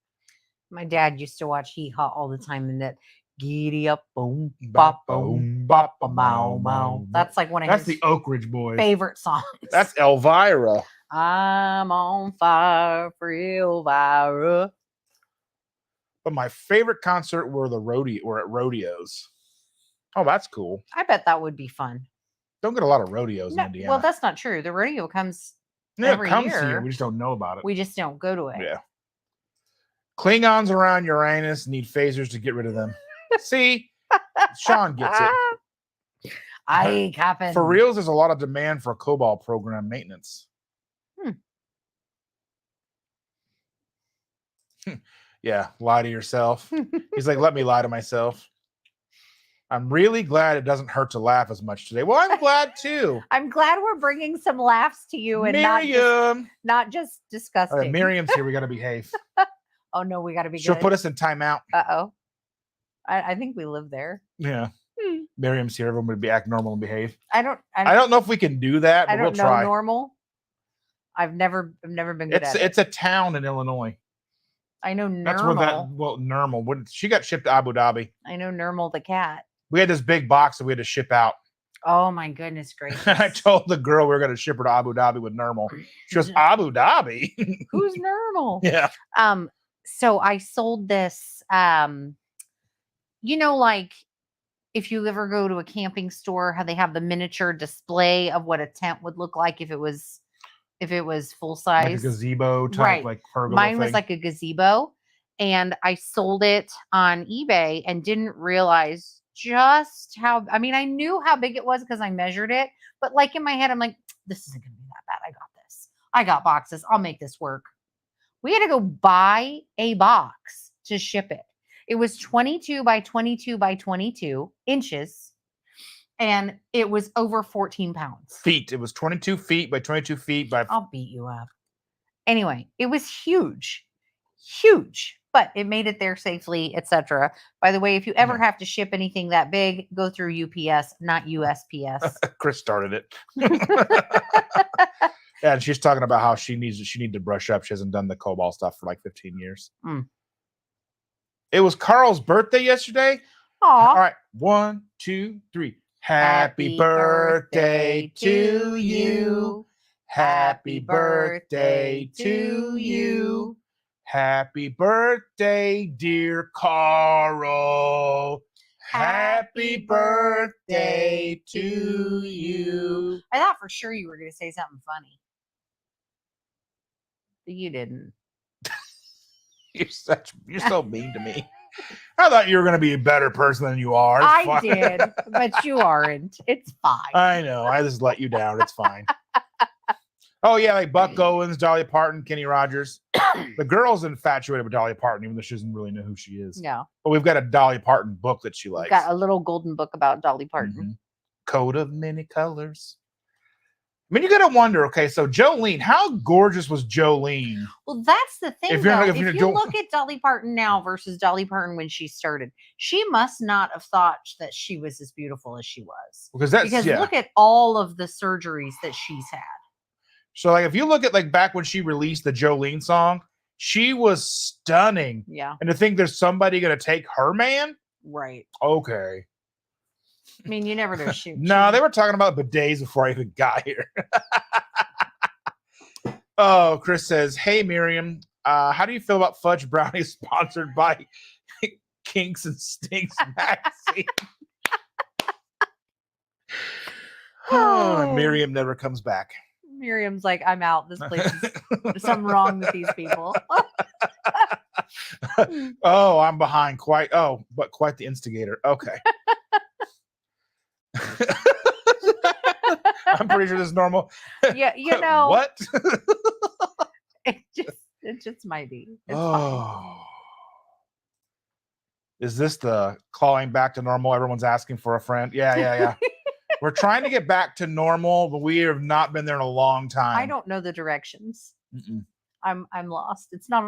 My dad used to watch Hee Haw all the time, and that giddy up, boom, bop, boom, bop, a mow, mow. That's like one of That's his the Oak Ridge Boys favorite songs. That's Elvira. I'm on fire for Elvira. But my favorite concert were at rodeos. Oh, that's cool. I bet that would be fun. Don't get a lot of rodeos in Indiana. Well, that's not true. The rodeo comes every year. Here. We just don't know about it. We just don't go to it. Yeah. Klingons around Uranus need phasers to get rid of them. See, Sean gets it. I happen. For reals, there's a lot of demand for COBOL program maintenance. Yeah, lie to yourself. He's like, let me lie to myself. I'm really glad it doesn't hurt to laugh as much today. Well, I'm glad too. I'm glad we're bringing some laughs to you and not just disgusting. Right, Miriam's here. We got to behave. Oh, no, we got to be She'll good. put us in timeout. Uh-oh. I think we live there. Yeah. Miriam's here. Everyone would act normal and behave. I don't know if we can do that, but we'll try. I don't know normal. I've never been good at it. It's a town in Illinois. I know Nermal. That's where Nermal. She got shipped to Abu Dhabi. I know Nermal the cat. We had this big box that we had to ship out. Oh my goodness gracious. I told the girl we were going to ship her to Abu Dhabi with Nermal. She goes, Abu Dhabi? Who's Nermal? Yeah. So I sold this, like if you ever go to a camping store, how they have the miniature display of what a tent would look like if it was full size. Like a gazebo type, right. like pergola Mine thing. was like a gazebo, and I sold it on eBay and didn't realize just how, I knew how big it was because I measured it, but like in my head, I'm like, this isn't going to be that bad. I got this. I got boxes. I'll make this work. We had to go buy a box to ship it. It was 22 by 22 by 22 inches. And it was over 14 pounds. Feet. It was 22 feet by 22 feet by... I'll beat you up. Anyway, it was huge. Huge. But it made it there safely, etc. By the way, if you ever have to ship anything that big, go through UPS, not USPS. Chris started it. Yeah, and she's talking about how she needs to brush up. She hasn't done the COBOL stuff for like 15 years. It was Carl's birthday yesterday. Aww. All right. 1, 2, 3. Happy birthday to you. Happy birthday to you. Happy birthday, dear Carl. Happy birthday to you. I thought for sure you were going to say something funny. But you didn't. You're so mean to me. I thought you were going to be a better person than you are. It's I fine. did, but you aren't. It's fine. I know. I just let you down. It's fine. Oh, yeah, like Buck Owens, Dolly Parton, Kenny Rogers. The girl's infatuated with Dolly Parton, even though she doesn't really know who she is. No. But we've got a Dolly Parton book that she We've likes. got a little golden book about Dolly Parton. Mm-hmm. Coat of many colors. I mean, you got to wonder, okay, so Jolene, how gorgeous was Jolene? Well, that's the thing, If you're- though. if If you're you look at Dolly Parton now versus Dolly Parton when she started, she must not have thought that she was as beautiful as she was. Because look at all of the surgeries that she's had. So, like, if you look at, like, back when she released the Jolene song, she was stunning. Yeah. And to think there's somebody going to take her man? Right. Okay. I mean, you never know. No, they were talking about bidets before I even got here. Oh, Chris says, hey, Miriam, how do you feel about fudge brownies sponsored by Kinks and Stinks magazine? Oh, and Miriam never comes back. Miriam's like, I'm out. This place is there's something wrong with these people. Oh, I'm behind quite the instigator. Okay. I'm pretty sure this is normal. Yeah, you know what? it just might be. It's fine. Is this the calling back to normal? Everyone's asking for a friend. Yeah. We're trying to get back to normal, but we have not been there in a long time. I don't know the directions. Mm-mm. I'm lost. It's not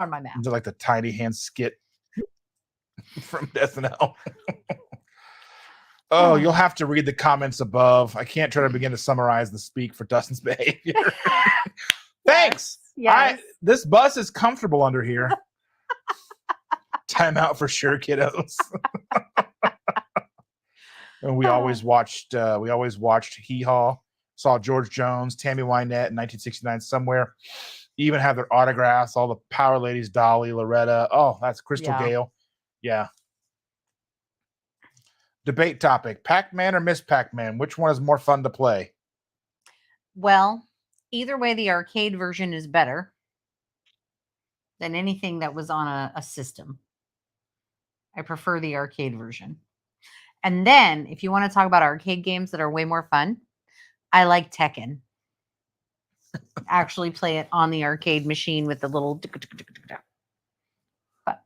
on my map. Is it like the tiny hand skit from SNL? Oh, you'll have to read the comments above. I can't try to begin to summarize the speak for Dustin's behavior. Thanks. Yes. This bus is comfortable under here. Time out for sure, kiddos. And we always watched Hee Haw. Saw George Jones, Tammy Wynette in 1969 somewhere. Even have their autographs, all the power ladies, Dolly, Loretta. Oh, that's Crystal Gale. Yeah. Debate topic: Pac-Man or Miss Pac-Man? Which one is more fun to play? Well, either way, the arcade version is better than anything that was on a system. I prefer the arcade version. And then, if you want to talk about arcade games that are way more fun, I like Tekken. Actually play it on the arcade machine with the little... But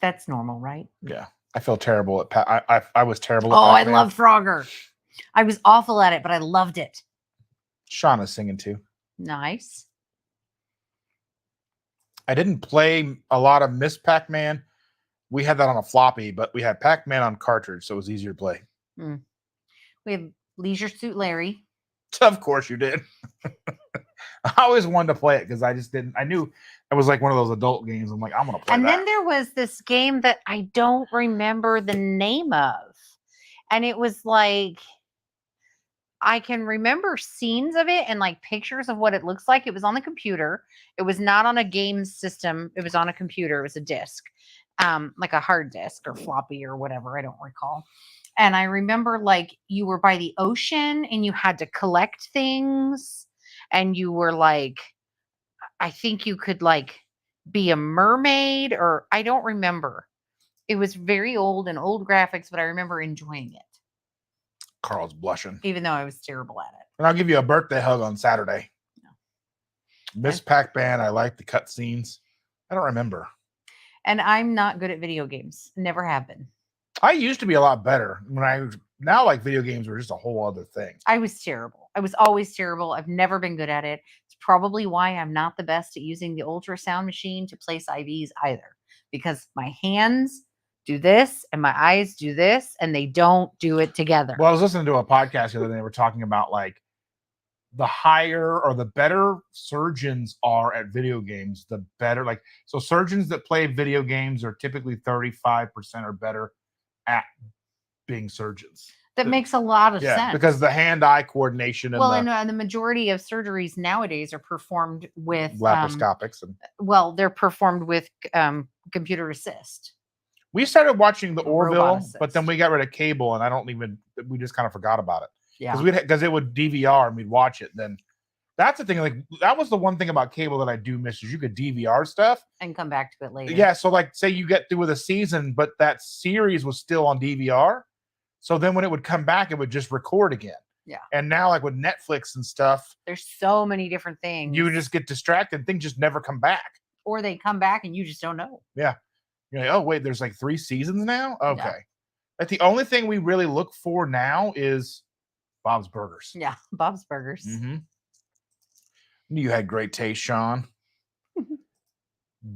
that's normal, right? Yeah. I feel terrible at I was terrible at Pac-Man. I love Frogger. I was awful at it, but I loved it. Shauna's singing too. Nice. I didn't play a lot of Miss Pac-Man. We had that on a floppy, but we had Pac-Man on cartridge, so it was easier to play. We have Leisure Suit Larry. Of course you did. I always wanted to play it because I just didn't. I knew it was like one of those adult games. I'm like, I'm going to play that. And then there was this game that I don't remember the name of. And it was like, I can remember scenes of it and like pictures of what it looks like. It was on the computer. It was not on a game system. It was on a computer. It was a disc, like a hard disk or floppy or whatever. I don't recall. And I remember like you were by the ocean and you had to collect things. And you were like, I think you could like be a mermaid, or I don't remember. It was very old and old graphics, but I remember enjoying it. Carl's blushing. Even though I was terrible at it. And I'll give you a birthday hug on Saturday. No. Miss Pac-Man, I like the cutscenes. I don't remember. And I'm not good at video games. Never have been. I used to be a lot better. Now like video games were just a whole other thing. I was terrible. I was always terrible. I've never been good at it. It's probably why I'm not the best at using the ultrasound machine to place IVs either. Because my hands do this and my eyes do this and they don't do it together. Well, I was listening to a podcast the other day. They were talking about like the higher or the better surgeons are at video games, the better. Like, so surgeons that play video games are typically 35% or better at being surgeons. That makes a lot of Yeah, sense. because the hand-eye coordination and well, the and the majority of surgeries nowadays are performed with laparoscopics. And they're performed with computer assist. we started watching the Robot Orville, but then assist. we got rid of cable, and we just kind of forgot about it. Yeah. Because it would DVR and we'd watch it. Then that's the thing. Like that was the one thing about cable that I do miss is you could DVR stuff. And come back to it later. Yeah. So like say you get through with a season, but that series was still on DVR. So then when it would come back, it would just record again. Yeah. And now like with Netflix and stuff, There's so many different things. you just get distracted. Things just never come back. Or they come back and you just don't know. Yeah. You're like, oh wait, there's like 3 seasons now? Okay. Yeah. Like the only thing we really look for now is Bob's Burgers. Yeah, Bob's Burgers. Mm-hmm. You had great taste, Sean.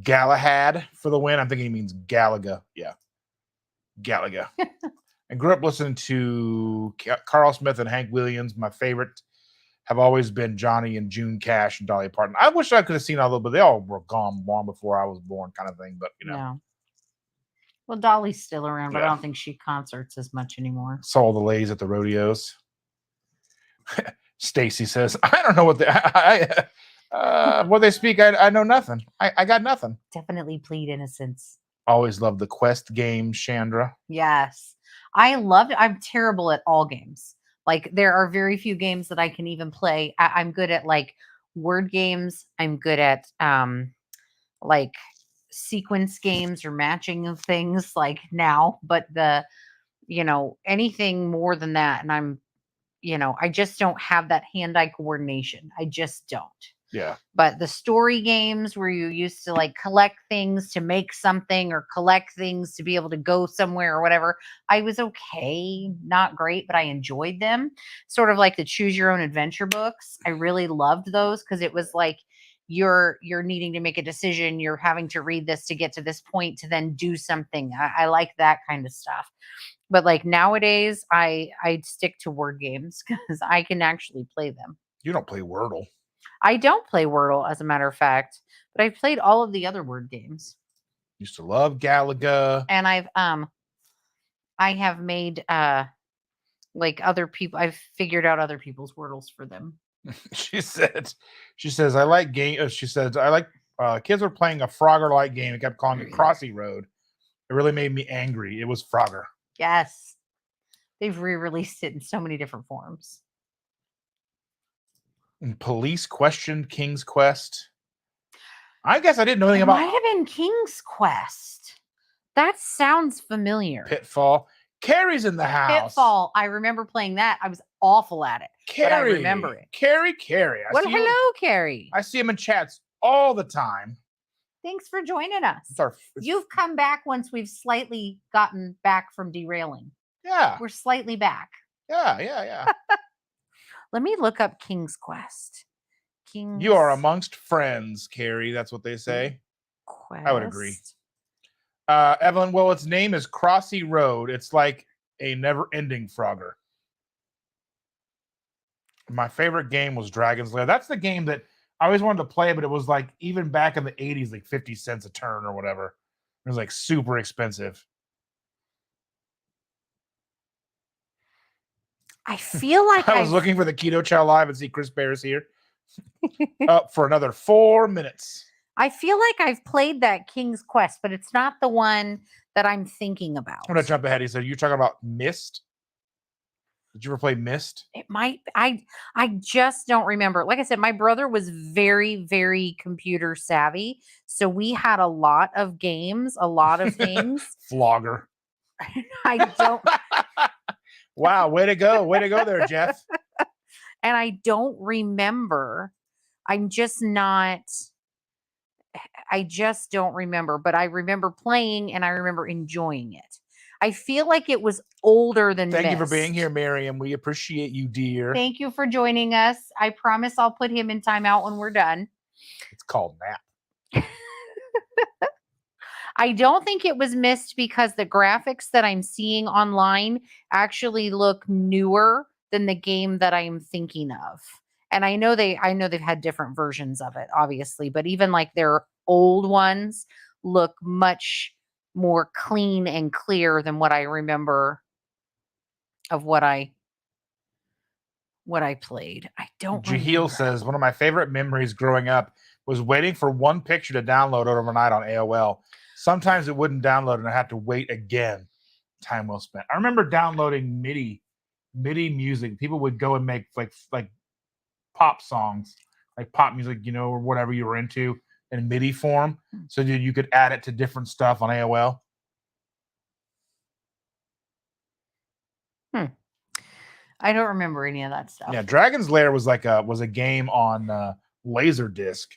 Galahad for the win. I'm thinking he means Galaga. Yeah. Galaga. I grew up listening to Carl Smith and Hank Williams. My favorite have always been Johnny and June Cash and Dolly Parton. I wish I could have seen all of them, but they all were gone long before I was born, kind of thing. But you know, No. Well, Dolly's still around, but I Yeah. don't think she concerts as much anymore. saw all the ladies at the rodeos. Stacy says, "I don't know what what they speak. I know nothing. I got nothing." Definitely plead innocence. Always loved the Quest game, Chandra. Yes. I loved it. I'm terrible at all games. Like there are very few games that I can even play. I'm good at like word games. I'm good at like sequence games or matching of things like now, but anything more than that. And I just don't have that hand-eye coordination. I just don't. Yeah. But the story games where you used to like collect things to make something or collect things to be able to go somewhere or whatever, I was okay, not great, but I enjoyed them. Sort of like the choose your own adventure books. I really loved those because it was like you're needing to make a decision. You're having to read this to get to this point to then do something. I like that kind of stuff. But like nowadays, I stick to word games because I can actually play them. You don't play Wordle. I don't play Wordle, as a matter of fact, but I've played all of the other word games. Used to love Galaga. And I have made like other people. I've figured out other people's Wordles for them. She says, I like game. She says, I like kids were playing a Frogger-like game and kept calling it Crossy Road. It really made me angry. It was Frogger. Yes. They've re-released it in so many different forms. And Police questioned King's Quest. I guess I didn't know anything about Might have been King's Quest. That sounds familiar. Pitfall. Carrie's in the house. Pitfall. I remember playing that. I was awful at it. Carrie. But I remember it. Carrie. Well, hello, Carrie. I see him in chats all the time. Thanks for joining us. It's You've come back once we've slightly gotten back from derailing. Yeah. We're slightly back. Yeah. Let me look up King's Quest. You are amongst friends, Carrie. That's what they say. Quest. I would agree. Evelyn, well, its name is Crossy Road. It's like a never-ending Frogger. My favorite game was Dragon's Lair. That's the game that I always wanted to play, but it was like, even back in the 80s, like 50 cents a turn or whatever. It was like super expensive. I feel like I was looking for the Keto Chow Live and see Chris Bear's here. Up for another 4 minutes. I feel like I've played that King's Quest, but it's not the one that I'm thinking about. I'm going to jump ahead. He said, you're talking about Myst? Did you ever play Myst? It might. I just don't remember. Like I said, my brother was very, very computer savvy. So we had a lot of games, a lot of things. Flogger. I don't. Wow, way to go. Way to go there, Jeff. And I don't remember. I'm just not. I just don't remember. But I remember playing and I remember enjoying it. I feel like it was older than Thank you for Myst. being here, Miriam. We appreciate you, dear. Thank you for joining us. I promise I'll put him in timeout when we're done. It's called nap. I don't think it was Myst because the graphics that I'm seeing online actually look newer than the game that I'm thinking of. And I know they've had different versions of it, obviously, but even like their old ones look much more clean and clear than what I remember of what I played. I don't Jaheel remember. says one of my favorite memories growing up was waiting for one picture to download overnight on AOL. Sometimes it wouldn't download and I had to wait again. Time well spent. I remember downloading MIDI music. People would go and make like pop songs, like pop music, or whatever you were into in MIDI form. So you could add it to different stuff on AOL. I don't remember any of that stuff. Yeah, Dragon's Lair was was a game on Laserdisc.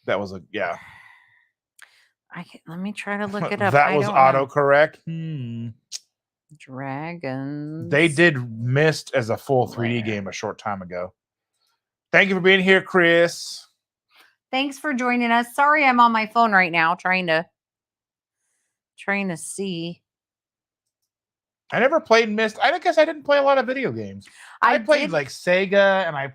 That was Let me try to look it up. That was autocorrect. Dragons. They did Myst as a full 3D game a short time ago. Thank you for being here, Chris. Thanks for joining us. Sorry, I'm on my phone right now trying to see. I never played Myst. I guess I didn't play a lot of video games. I played like Sega and I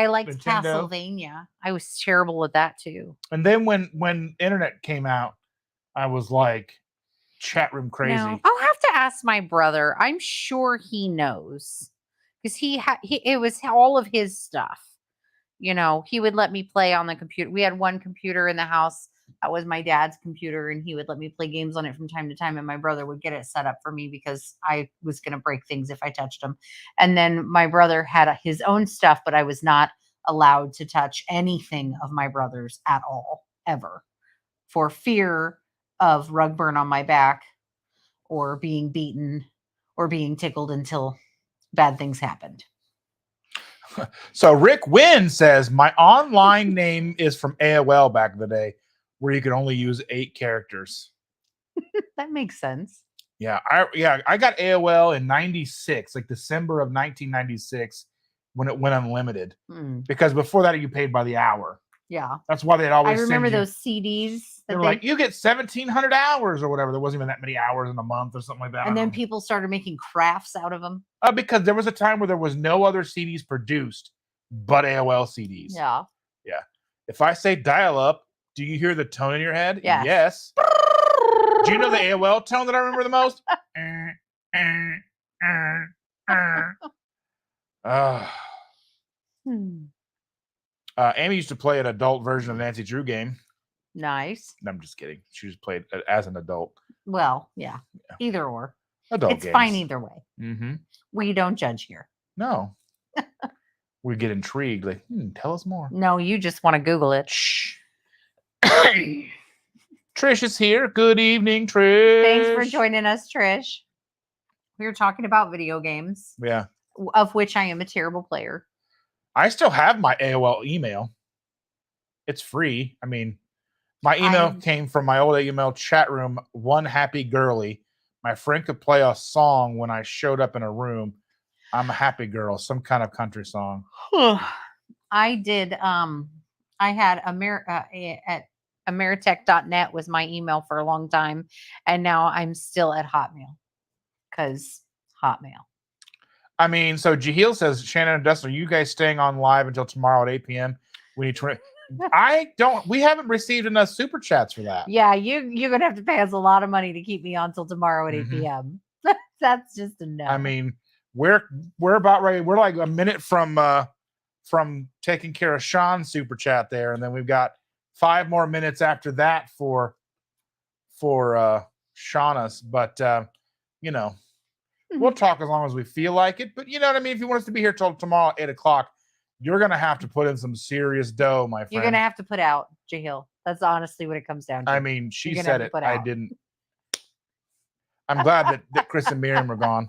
liked Nintendo. Castlevania. I was terrible at that too. And then when internet came out, I was like chat room crazy. No, I'll have to ask my brother. I'm sure he knows because it was all of his stuff. He would let me play on the computer. We had one computer in the house. That was my dad's computer, and he would let me play games on it from time to time, and my brother would get it set up for me because I was going to break things if I touched them. And then my brother had his own stuff, but I was not allowed to touch anything of my brother's at all, ever, for fear of rug burn on my back or being beaten or being tickled until bad things happened. So Rick Wynn says, my online name is from AOL back in the day, where you could only use 8 characters. That makes sense. Yeah, I got AOL in 96, like December of 1996, when it went unlimited. Because before that, you paid by the hour. Yeah. That's why they'd always I remember those CDs. They were like, you get 1,700 hours or whatever. There wasn't even that many hours in a month or something like that. And then people started making crafts out of them. Because there was a time where there was no other CDs produced but AOL CDs. Yeah. Yeah. If I say dial up, do you hear the tone in your head? Yes. Yes. Do you know the AOL tone that I remember the most? Amy used to play an adult version of Nancy Drew game. Nice. No, I'm just kidding. She just played as an adult. Well, yeah. Either or. Adult it's games. Fine either way. Mm-hmm. We don't judge here. No. We get intrigued. Like, tell us more. No, you just want to Google it. Shh. Trish is here. Good evening, Trish. Thanks for joining us, Trish. We were talking about video games. Yeah. Of which I am a terrible player. I still have my AOL email. It's free. I mean, my email came from my old email chat room, One Happy Girly. My friend could play a song when I showed up in a room. I'm a happy girl, some kind of country song. I did. I had at Ameritech.net was my email for a long time. And now I'm still at Hotmail because Hotmail. I mean, so Jaheel says, Shannon and Dustin, are you guys staying on live until tomorrow at 8 p.m.? We need to. We haven't received enough super chats for that. Yeah, you're gonna have to pay us a lot of money to keep me on till tomorrow at 8 p.m. That's just a no. I mean, we're about ready. We're like a minute from taking care of Sean's super chat there, and then we've got 5 more minutes after that for Shauna's. But we'll talk as long as we feel like it. But you know what I mean? If you want us to be here till tomorrow at 8 o'clock, you're going to have to put in some serious dough, my friend. You're going to have to put out, Jaheel. That's honestly what it comes down to. I mean, she said it. I didn't. I'm glad that Chris and Miriam are gone.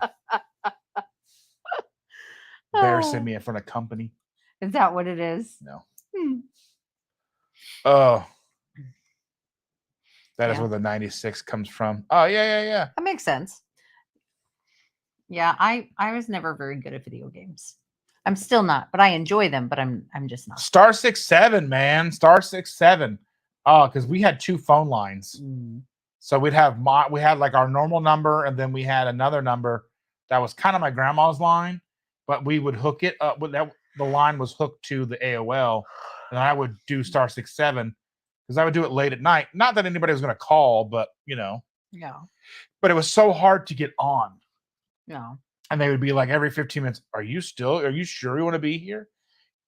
Embarrassing me in front of company. Is that what it is? No. Oh. That is where the 96 comes from. Oh, yeah. That makes sense. Yeah, I was never very good at video games. I'm still not, but I enjoy them, but I'm just not. Star 67, man. Star 67. Oh, because we had 2 phone lines. So we had like our normal number, and then we had another number that was kind of my grandma's line, but we would hook it up with that. The line was hooked to the AOL, and I would do Star 67 because I would do it late at night. Not that anybody was going to call, but Yeah. But it was so hard to get on. No. And they would be like every 15 minutes, are you sure you want to be here?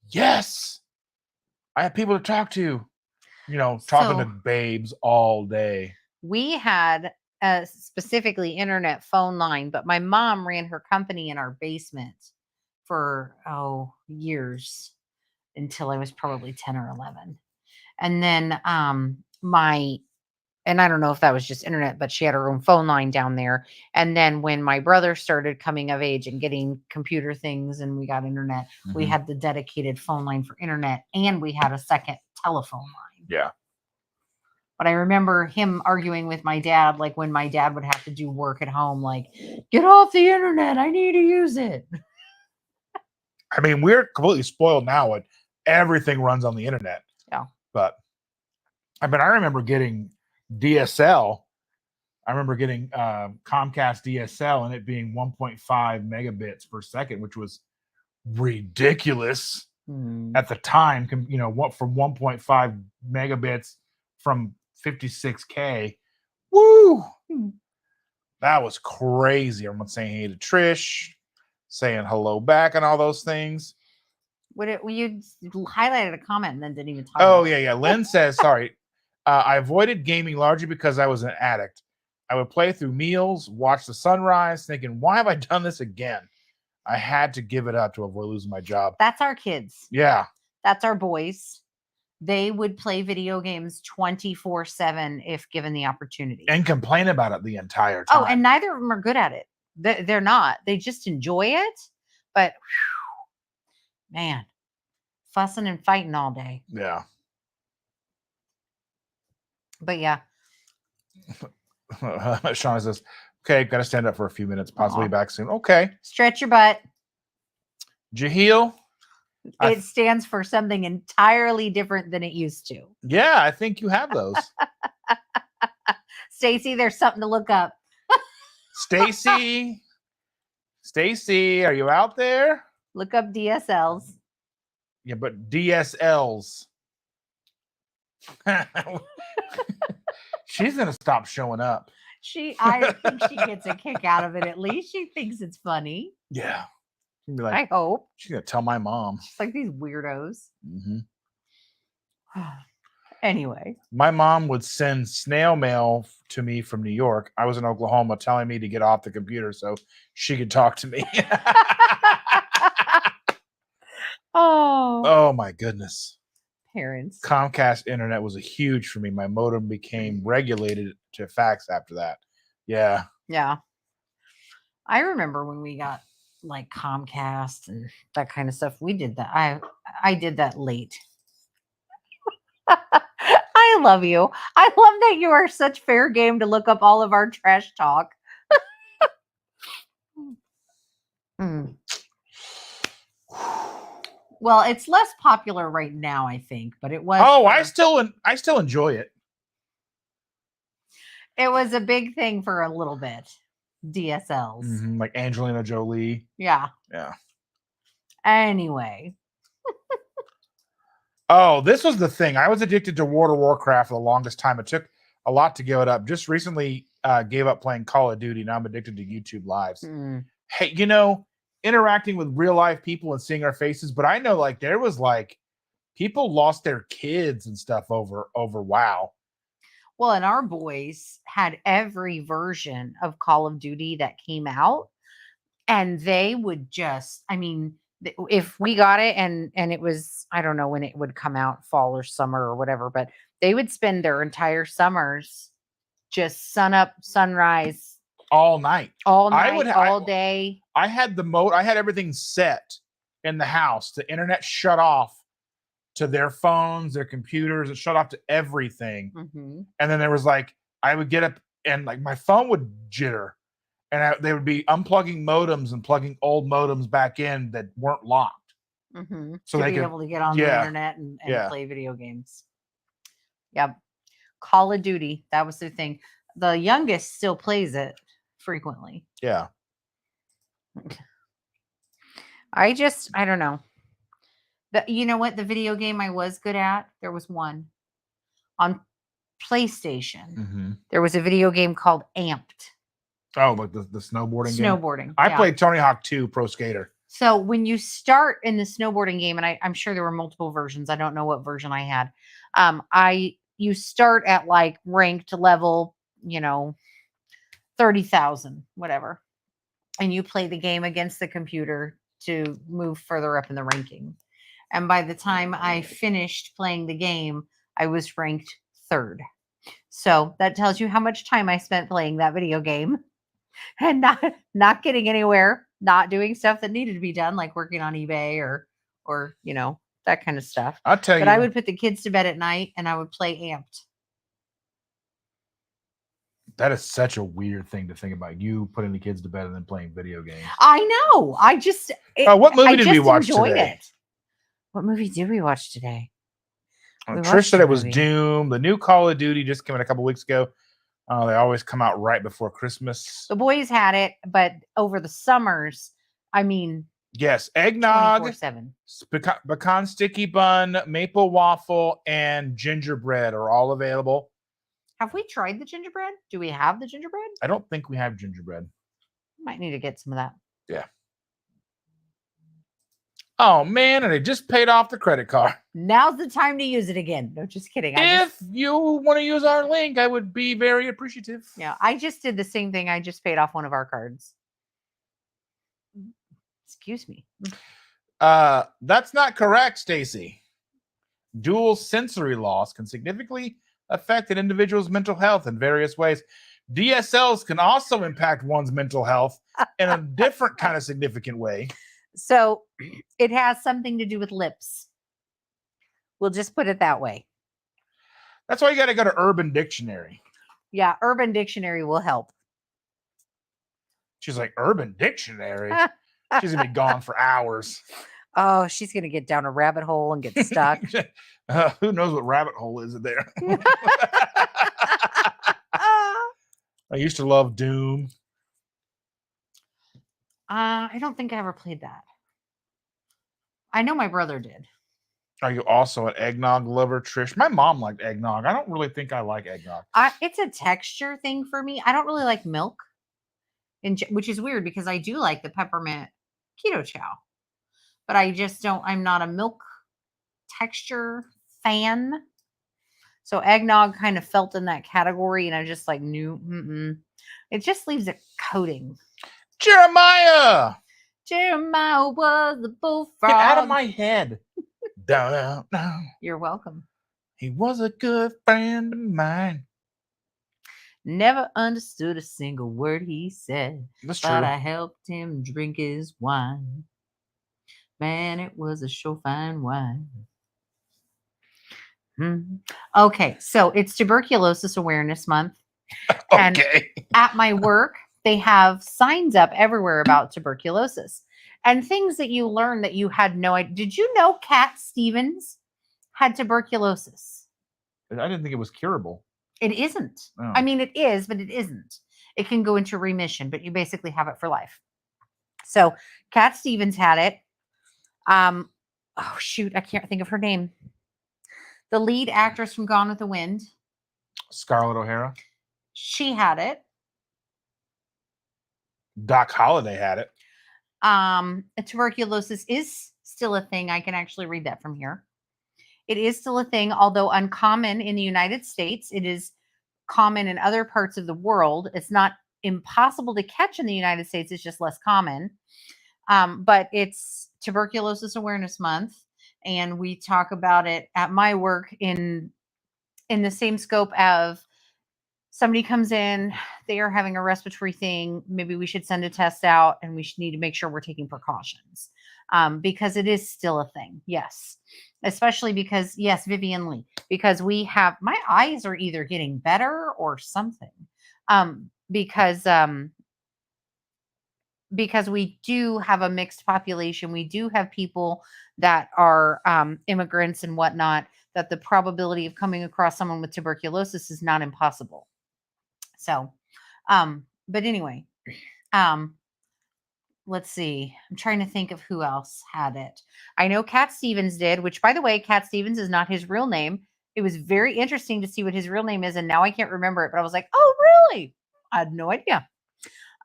Yes. I have people to talk to. Talking to So babes all day. we had a specifically internet phone line, but my mom ran her company in our basement for years until I was probably 10 or 11. And then and I don't know if that was just internet, but she had her own phone line down there. And then when my brother started coming of age and getting computer things and we got internet, we Mhm. had the dedicated phone line for internet and we had a second telephone line. Yeah. But I remember him arguing with my dad, like when my dad would have to do work at home, like, get off the internet. I need to use it. I mean, we're completely spoiled now. Everything runs on the internet. Yeah. But I remember getting DSL. I remember getting Comcast DSL and it being 1.5 megabits per second, which was ridiculous at the time. From 1.5 megabits from 56K. Woo! That was crazy. Everyone saying hey to Trish, saying hello back, and all those things. You highlighted a comment and then didn't even talk. Oh, yeah. Lynn says, sorry. I avoided gaming largely because I was an addict. I would play through meals, watch the sunrise, thinking, why have I done this again? I had to give it up to avoid losing my job. That's our kids. Yeah. That's our boys. They would play video games 24/7 if given the opportunity. And complain about it the entire time. Oh, and neither of them are good at it. They're not. They just enjoy it. But, man, fussing and fighting all day. Yeah. But, yeah. Shauna says, okay, got to stand up for a few minutes, possibly back soon. Okay. Stretch your butt. Jaheel? It stands for something entirely different than it used to. Yeah, I think you have those. Stacy, there's something to look up. Stacy, are you out there? Look up DSLs. Yeah, but DSLs. She's gonna stop showing up. I think she gets a kick out of it. At least she thinks it's funny. Yeah. Be like, I hope. She's gonna tell my mom. She's like these weirdos. Mm-hmm. Anyway. My mom would send snail mail to me from New York. I was in Oklahoma telling me to get off the computer so she could talk to me. Oh my goodness. Parents. Comcast internet was a huge for me. My modem became regulated to fax after that. Yeah. Yeah. I remember when we got like Comcast and that kind of stuff. We did that. I did that late. I love you. I love that you are such fair game to look up all of our trash talk. Well, it's less popular right now, I think, but it was. Oh, I still enjoy it. It was a big thing for a little bit. DSLs. Mm-hmm, like Angelina Jolie. Yeah. Yeah. Anyway. Oh, this was the thing. I was addicted to World of Warcraft for the longest time. It took a lot to give it up. Just recently gave up playing Call of Duty. Now I'm addicted to YouTube lives. Hey, interacting with real life people and seeing our faces. But I know like there was like people lost their kids and stuff over WoW. Well, and our boys had every version of Call of Duty that came out. And they would just, if we got it and it was, I don't know when it would come out, fall or summer or whatever, but they would spend their entire summers just sun up, sunrise. All night. All day. I had I had everything set in the house. The internet shut off to their phones, their computers. It shut off to everything. Mm-hmm. And then there was like, I would get up and like my phone would jitter. And they would be unplugging modems and plugging old modems back in that weren't locked. Mm-hmm. So they could be able to get on the internet and play video games. Yep. Call of Duty. That was the thing. The youngest still plays it frequently. Yeah. I don't know. You know what? The video game I was good at, there was one on PlayStation. Mm-hmm. There was a video game called Amped. Oh, like the snowboarding game? Snowboarding. I yeah. played Tony Hawk 2 Pro Skater. So when you start in the snowboarding game, and I'm sure there were multiple versions. I don't know what version I had. You start at like ranked level, 30,000, whatever. And you play the game against the computer to move further up in the ranking. And by the time I finished playing the game, I was ranked 3rd. So that tells you how much time I spent playing that video game and not getting anywhere, not doing stuff that needed to be done, like working on eBay or that kind of stuff. I'll tell But you. I would put the kids to bed at night and I would play Amped. That is such a weird thing to think about. You putting the kids to bed and then playing video games. I know. What movie did we watch today? What movie did we watch today? Trish said it was Doom. The new Call of Duty just came out a couple weeks ago. They always come out right before Christmas. The boys had it, but over the summers, yes, eggnog, 24/7. pecan sticky bun, maple waffle, and gingerbread are all available. Have we tried the gingerbread? Do we have the gingerbread? I don't think we have gingerbread. Might need to get some of that. Yeah. Oh, man, and I just paid off the credit card. Now's the time to use it again. No, just kidding. If you want to use our link, I would be very appreciative. Yeah, I just did the same thing. I just paid off one of our cards. Excuse me. That's not correct, Stacy. Dual sensory loss can significantly affect an individual's mental health in various ways. DSLs can also impact one's mental health in a different kind of significant way. So it has something to do with lips. We'll just put it that way. That's why you got to go to Urban Dictionary. Yeah, Urban Dictionary will help. She's like, Urban Dictionary? She's going to be gone for hours. Oh, she's going to get down a rabbit hole and get stuck. Who knows what rabbit hole is there? I used to love Doom. I don't think I ever played that. I know my brother did. Are you also an eggnog lover, Trish? My mom liked eggnog. I don't really think I like eggnog. It's a texture thing for me. I don't really like milk, which is weird because I do like the peppermint keto chow. But I just don't, I'm not a milk texture fan. So eggnog kind of felt in that category and I just like knew, it just leaves a coating. Jeremiah was the bullfrog. Get out of my head. Down. You're welcome. He was a good friend of mine. Never understood a single word he said. That's true. But I helped him drink his wine. Man, it was a sure fine wine. Okay, so it's Tuberculosis Awareness Month. And at my work, they have signs up everywhere about tuberculosis and things that you learn that you had no idea. Did you know Cat Stevens had tuberculosis? I didn't think it was curable. It isn't. Oh. I mean, it is, but it isn't. It can go into remission, but you basically have it for life. So Cat Stevens had it. Oh, shoot. I can't think of her name. The lead actress from Gone with the Wind. Scarlett O'Hara. She had it. Doc Holliday had it. Tuberculosis is still a thing. I can actually read that from here. It is still a thing, although uncommon in the United States. It is common in other parts of the world. It's not impossible to catch in the United States. It's just less common. But it's Tuberculosis Awareness Month. And we talk about it at my work in the same scope of somebody comes in, they are having a respiratory thing. Maybe we should send a test out and we should need to make sure we're taking precautions because it is still a thing. Yes. Especially because, yes, Vivian Lee, because we have, my eyes are either getting better or something because we do have a mixed population. We do have people that are immigrants and whatnot, that the probability of coming across someone with tuberculosis is not impossible. So, but anyway, let's see. I'm trying to think of who else had it. I know Cat Stevens did, which by the way, Cat Stevens is not his real name. It was very interesting to see what his real name is. And now I can't remember it, but I was like, oh, really? I had no idea.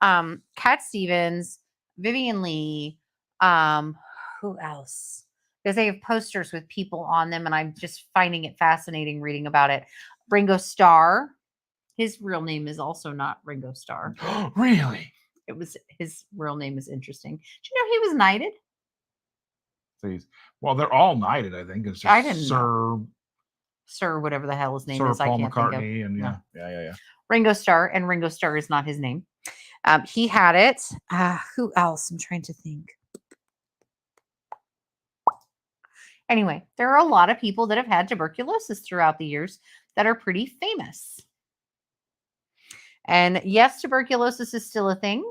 Cat Stevens, Vivian Lee, who else? Because they have posters with people on them, and I'm just finding it fascinating reading about it. Ringo Starr. His real name is also not Ringo Starr. Really? It was his real name is interesting. Did you know he was knighted? Please. Well, they're all knighted, I think. It's just I didn't know. Sir, whatever the hell his name Sir is, Paul I can't think of. McCartney, and No. yeah. Ringo Starr, and Ringo Starr is not his name. He had it. Who else? I'm trying to think. Anyway, there are a lot of people that have had tuberculosis throughout the years that are pretty famous. And yes, tuberculosis is still a thing.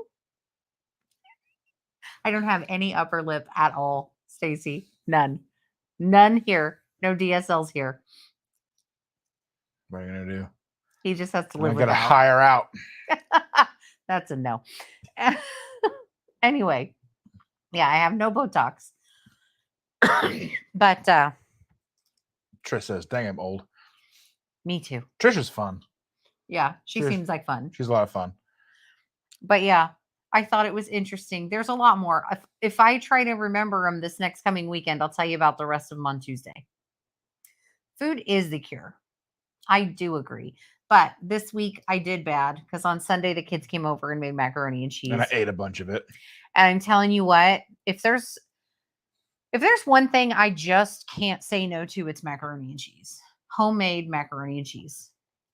I don't have any upper lip at all, Stacy. None. None here. No DSLs here. What are you gonna do? He just has to I live gotta without. hire out. That's a no. Anyway, yeah, I have no Botox. But Trish says, dang, I'm old. me too. Trish is fun. Yeah, she Trish- seems like fun. She's a lot of fun. But yeah, I thought it was interesting. There's a lot more. If I try to remember them this next coming weekend, I'll tell you about the rest of them on Tuesday. Food is the cure. I do agree. But this week I did bad because on Sunday the kids came over and made macaroni and cheese. And I ate a bunch of it. And I'm telling you what, if there's one thing I just can't say no to, it's macaroni and cheese. Homemade macaroni and cheese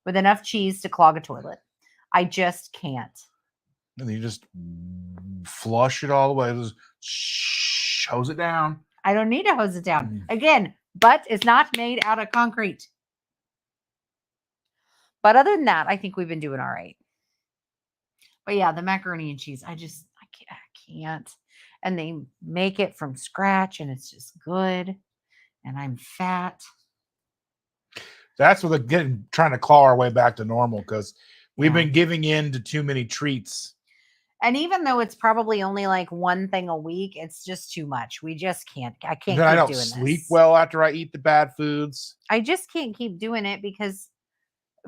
with enough cheese to clog a toilet. I just can't. And you just flush it all the way. Just hose it down. I don't need to hose it down. Again, butt is not made out of concrete. But other than that, I think we've been doing all right. But yeah, the macaroni and cheese, I can't. And they make it from scratch and it's just good. And I'm fat. That's what they're trying to claw our way back to normal because we've been giving in to too many treats. And even though it's probably only like one thing a week, it's just too much. We just can't. I can't keep I don't doing sleep this. well after I eat the bad foods. I just can't keep doing it because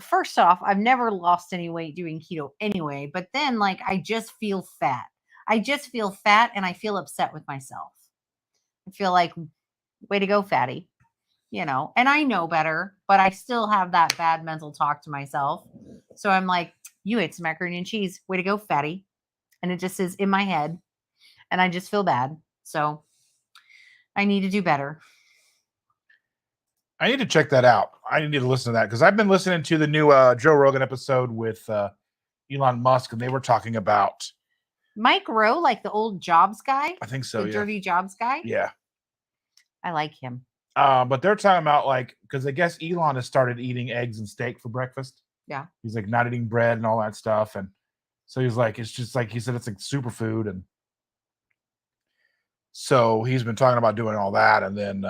first off, I've never lost any weight doing keto anyway. But then like I just feel fat. I just feel fat and I feel upset with myself. I feel like, way to go, fatty. You know, and I know better, but I still have that bad mental talk to myself. So I'm like, you ate some macaroni and cheese. Way to go, fatty. And it just is in my head. And I just feel bad. So I need to do better. I need to check that out. I need to listen to that because I've been listening to the new Joe Rogan episode with Elon Musk, and they were talking about Mike Rowe, like the old Jobs guy. I think so. The Yeah. dirty Jobs guy. Yeah. I like him. But they're talking about like because I guess Elon has started eating eggs and steak for breakfast. Yeah. He's like not eating bread and all that stuff, and so he's like it's just like he said it's like superfood, and so he's been talking about doing all that, and then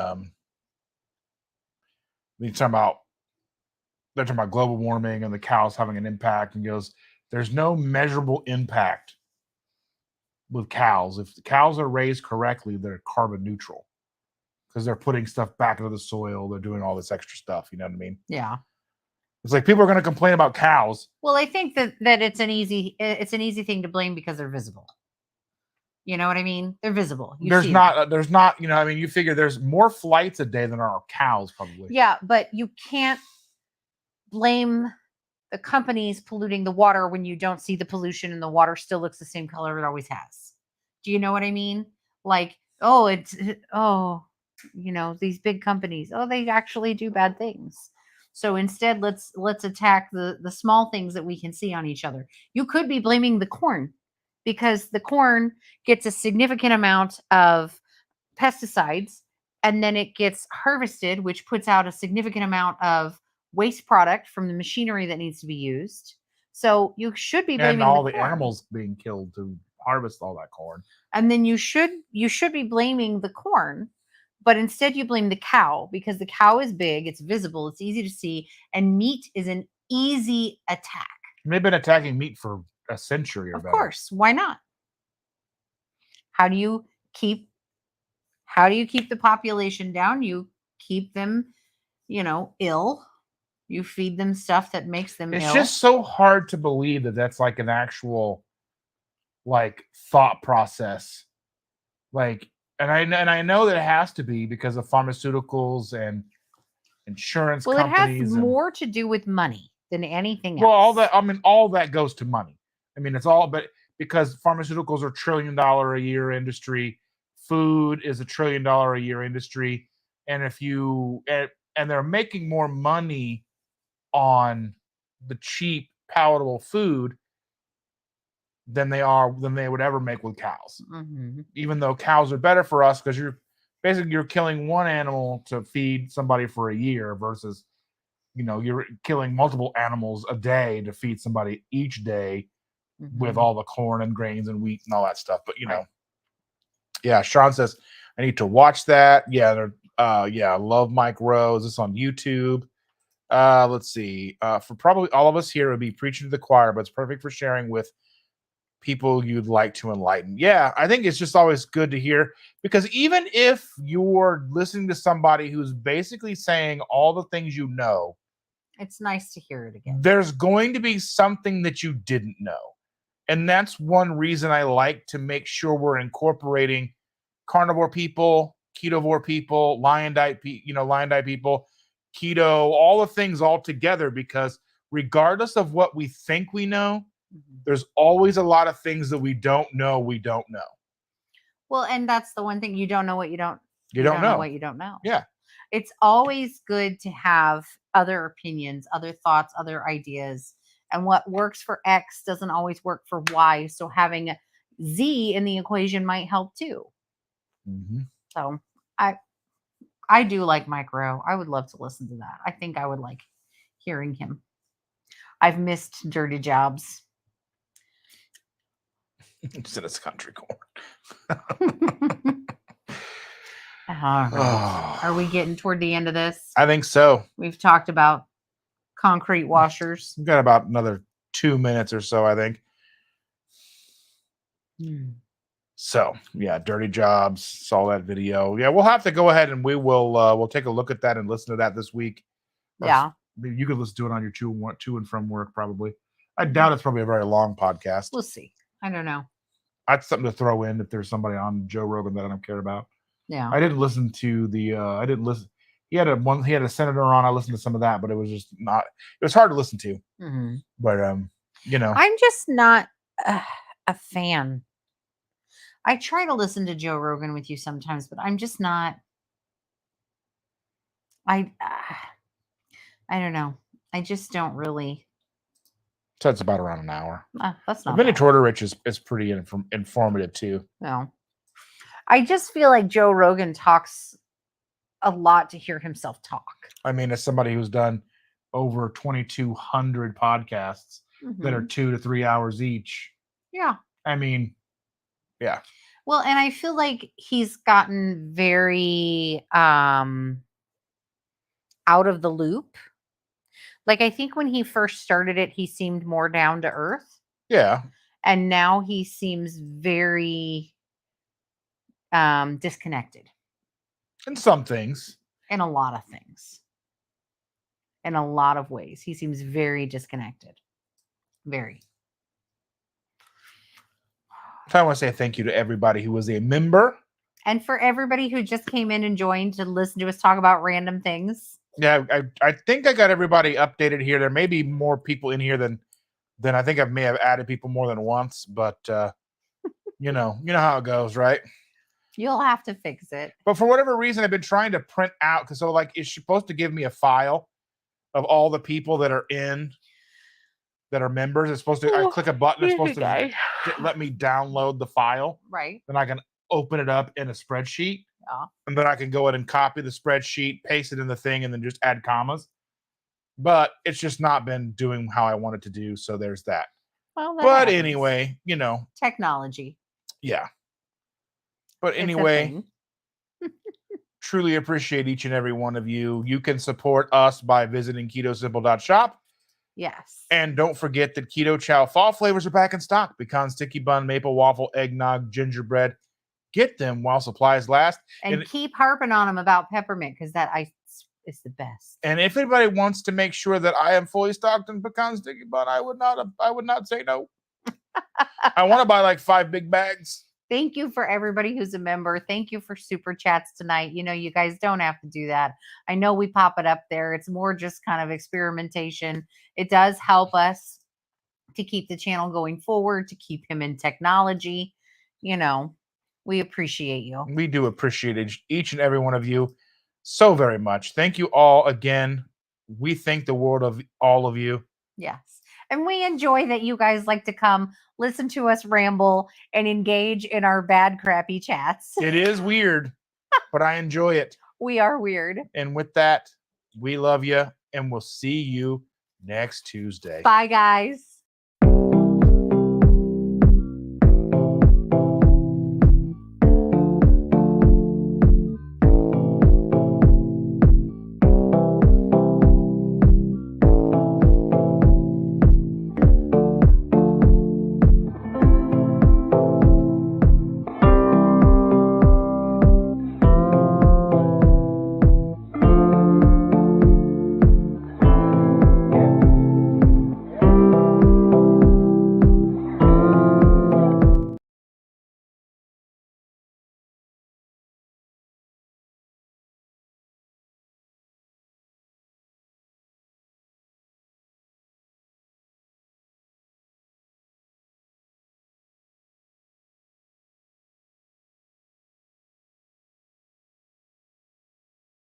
they're talking about global warming and the cows having an impact, and goes there's no measurable impact with cows. If the cows are raised correctly, they're carbon neutral because they're putting stuff back into the soil. They're doing all this extra stuff. You know what I mean? Yeah. It's like people are going to complain about cows. Well, I think that it's an easy thing to blame because they're visible. You know what I mean? They're visible. There's not, you know, I mean, you figure there's more flights a day than are cows probably. Yeah, but you can't blame the companies polluting the water when you don't see the pollution and the water still looks the same color it always has. Do you know what I mean? Like, you know, these big companies, they actually do bad things. So instead, let's attack the small things that we can see on each other. You could be blaming the corn because the corn gets a significant amount of pesticides and then it gets harvested, which puts out a significant amount of waste product from the machinery that needs to be used. So you should be blaming and all the corn. animals being killed to harvest all that corn. And then you should be blaming the corn. But instead you blame the cow because the cow is big, it's visible, it's easy to see, and meat is an easy attack. And they've been attacking meat for a century or better. Of course, why not? How do you keep the population down? You keep them, ill. You feed them stuff that makes them ill. It's just so hard to believe that that's like an actual like thought process. Like, and I know that it has to be because of pharmaceuticals and insurance Well, it has companies and more to do with money than anything else. well, all that, I mean, all that goes to money. I mean, it's all, but because pharmaceuticals are $1 trillion a year industry, food is $1 trillion a year industry, and if you and they're making more money on the cheap, palatable food than they would ever make with cows. Mhm. Even though cows are better for us because you're killing one animal to feed somebody for a year versus you're killing multiple animals a day to feed somebody each day with Mhm. all the corn and grains and wheat and all that stuff. But Right. yeah, Sean says I need to watch that. Yeah, yeah, I love Mike Rose. This on YouTube. Let's see. For probably all of us here, it would be preaching to the choir, but it's perfect for sharing with people you'd like to enlighten. Yeah, I think it's just always good to hear because even if you're listening to somebody who's basically saying all the things you know, It's nice to hear it again. there's going to be something that you didn't know. And that's one reason I like to make sure we're incorporating carnivore people, ketovore people, lion diet people, keto, all the things all together because regardless of what we think we know, Mhm. there's always a lot of things that we don't know. Well, and that's the one thing you don't know what you don't Don't know know. what you don't know. Yeah. It's always good to have other opinions, other thoughts, other ideas. And what works for X doesn't always work for Y. So having Z in the equation might help too. Mhm. So I do like Mike Rowe. I would love to listen to that. I think I would like hearing him. I've missed Dirty Jobs. It's in its country corn. All right. Oh, Are we getting toward the end of this? I think so. We've talked about concrete washers. We've got about another 2 minutes or so, I think. So yeah, Dirty Jobs, saw that video. Yeah, we'll have to go ahead and we'll take a look at that and listen to that this week. Yeah. Maybe you could listen to it on your to and from work, probably. I doubt it's probably a very long podcast. We'll see. I don't know. That's something to throw in if there's somebody on Joe Rogan that I don't care about. Yeah. I didn't listen to the I didn't listen. He had a senator on. I listened to some of that, but it was just not, it was hard to listen to. Mm-hmm. But I'm just not a fan. I try to listen to Joe Rogan with you sometimes, but I'm just not. I don't know. I just don't really. so it's about around an hour. That's not Vinny bad. Tortorich is pretty informative too. No. I just feel like Joe Rogan talks a lot to hear himself talk. I mean, as somebody who's done over 2,200 podcasts that are 2 to 3 hours each. Yeah. I mean, yeah. Well, and I feel like he's gotten very out of the loop. Like, I think when he first started it, he seemed more down to earth. Yeah. And now he seems very disconnected. In some things. In a lot of things. In a lot of ways. He seems very disconnected. Very. So I want to say thank you to everybody who was a member. And for everybody who just came in and joined to listen to us talk about random things. Yeah, I think I got everybody updated here. There may be more people in here than I think I may have added people more than once, but you know how it goes, right? You'll have to fix it. But for whatever reason, I've been trying to print out because it's supposed to give me a file of all the people that are members. It's supposed to. I click a button. It's supposed to let me download the file. Right. Then I can open it up in a spreadsheet. Yeah. And then I can go ahead and copy the spreadsheet, paste it in the thing, and then just add commas. But it's just not been doing how I want it to do. So there's that. Well, that but happens. Anyway, technology. Yeah. But It's anyway, truly appreciate each and every one of you. You can support us by visiting ketosimple.shop. Yes. And don't forget that Keto Chow fall flavors are back in stock. Pecan sticky bun, maple waffle, eggnog, gingerbread. Get them while supplies last. And keep harping on them about peppermint because that ice is the best. And if anybody wants to make sure that I am fully stocked in pecan sticky bun, I would not say no. I want to buy like 5 big bags. Thank you for everybody who's a member. Thank you for super chats tonight. You know, you guys don't have to do that. I know we pop it up there. It's more just kind of experimentation. It does help us to keep the channel going forward, to keep him in technology. You know, we appreciate you. We do appreciate each and every one of you so very much. Thank you all again. We thank the world of all of you. Yes. And we enjoy that you guys like to come listen to us ramble and engage in our bad, crappy chats. It is weird, but I enjoy it. We are weird. And with that, we love you, and we'll see you next Tuesday. Bye, guys.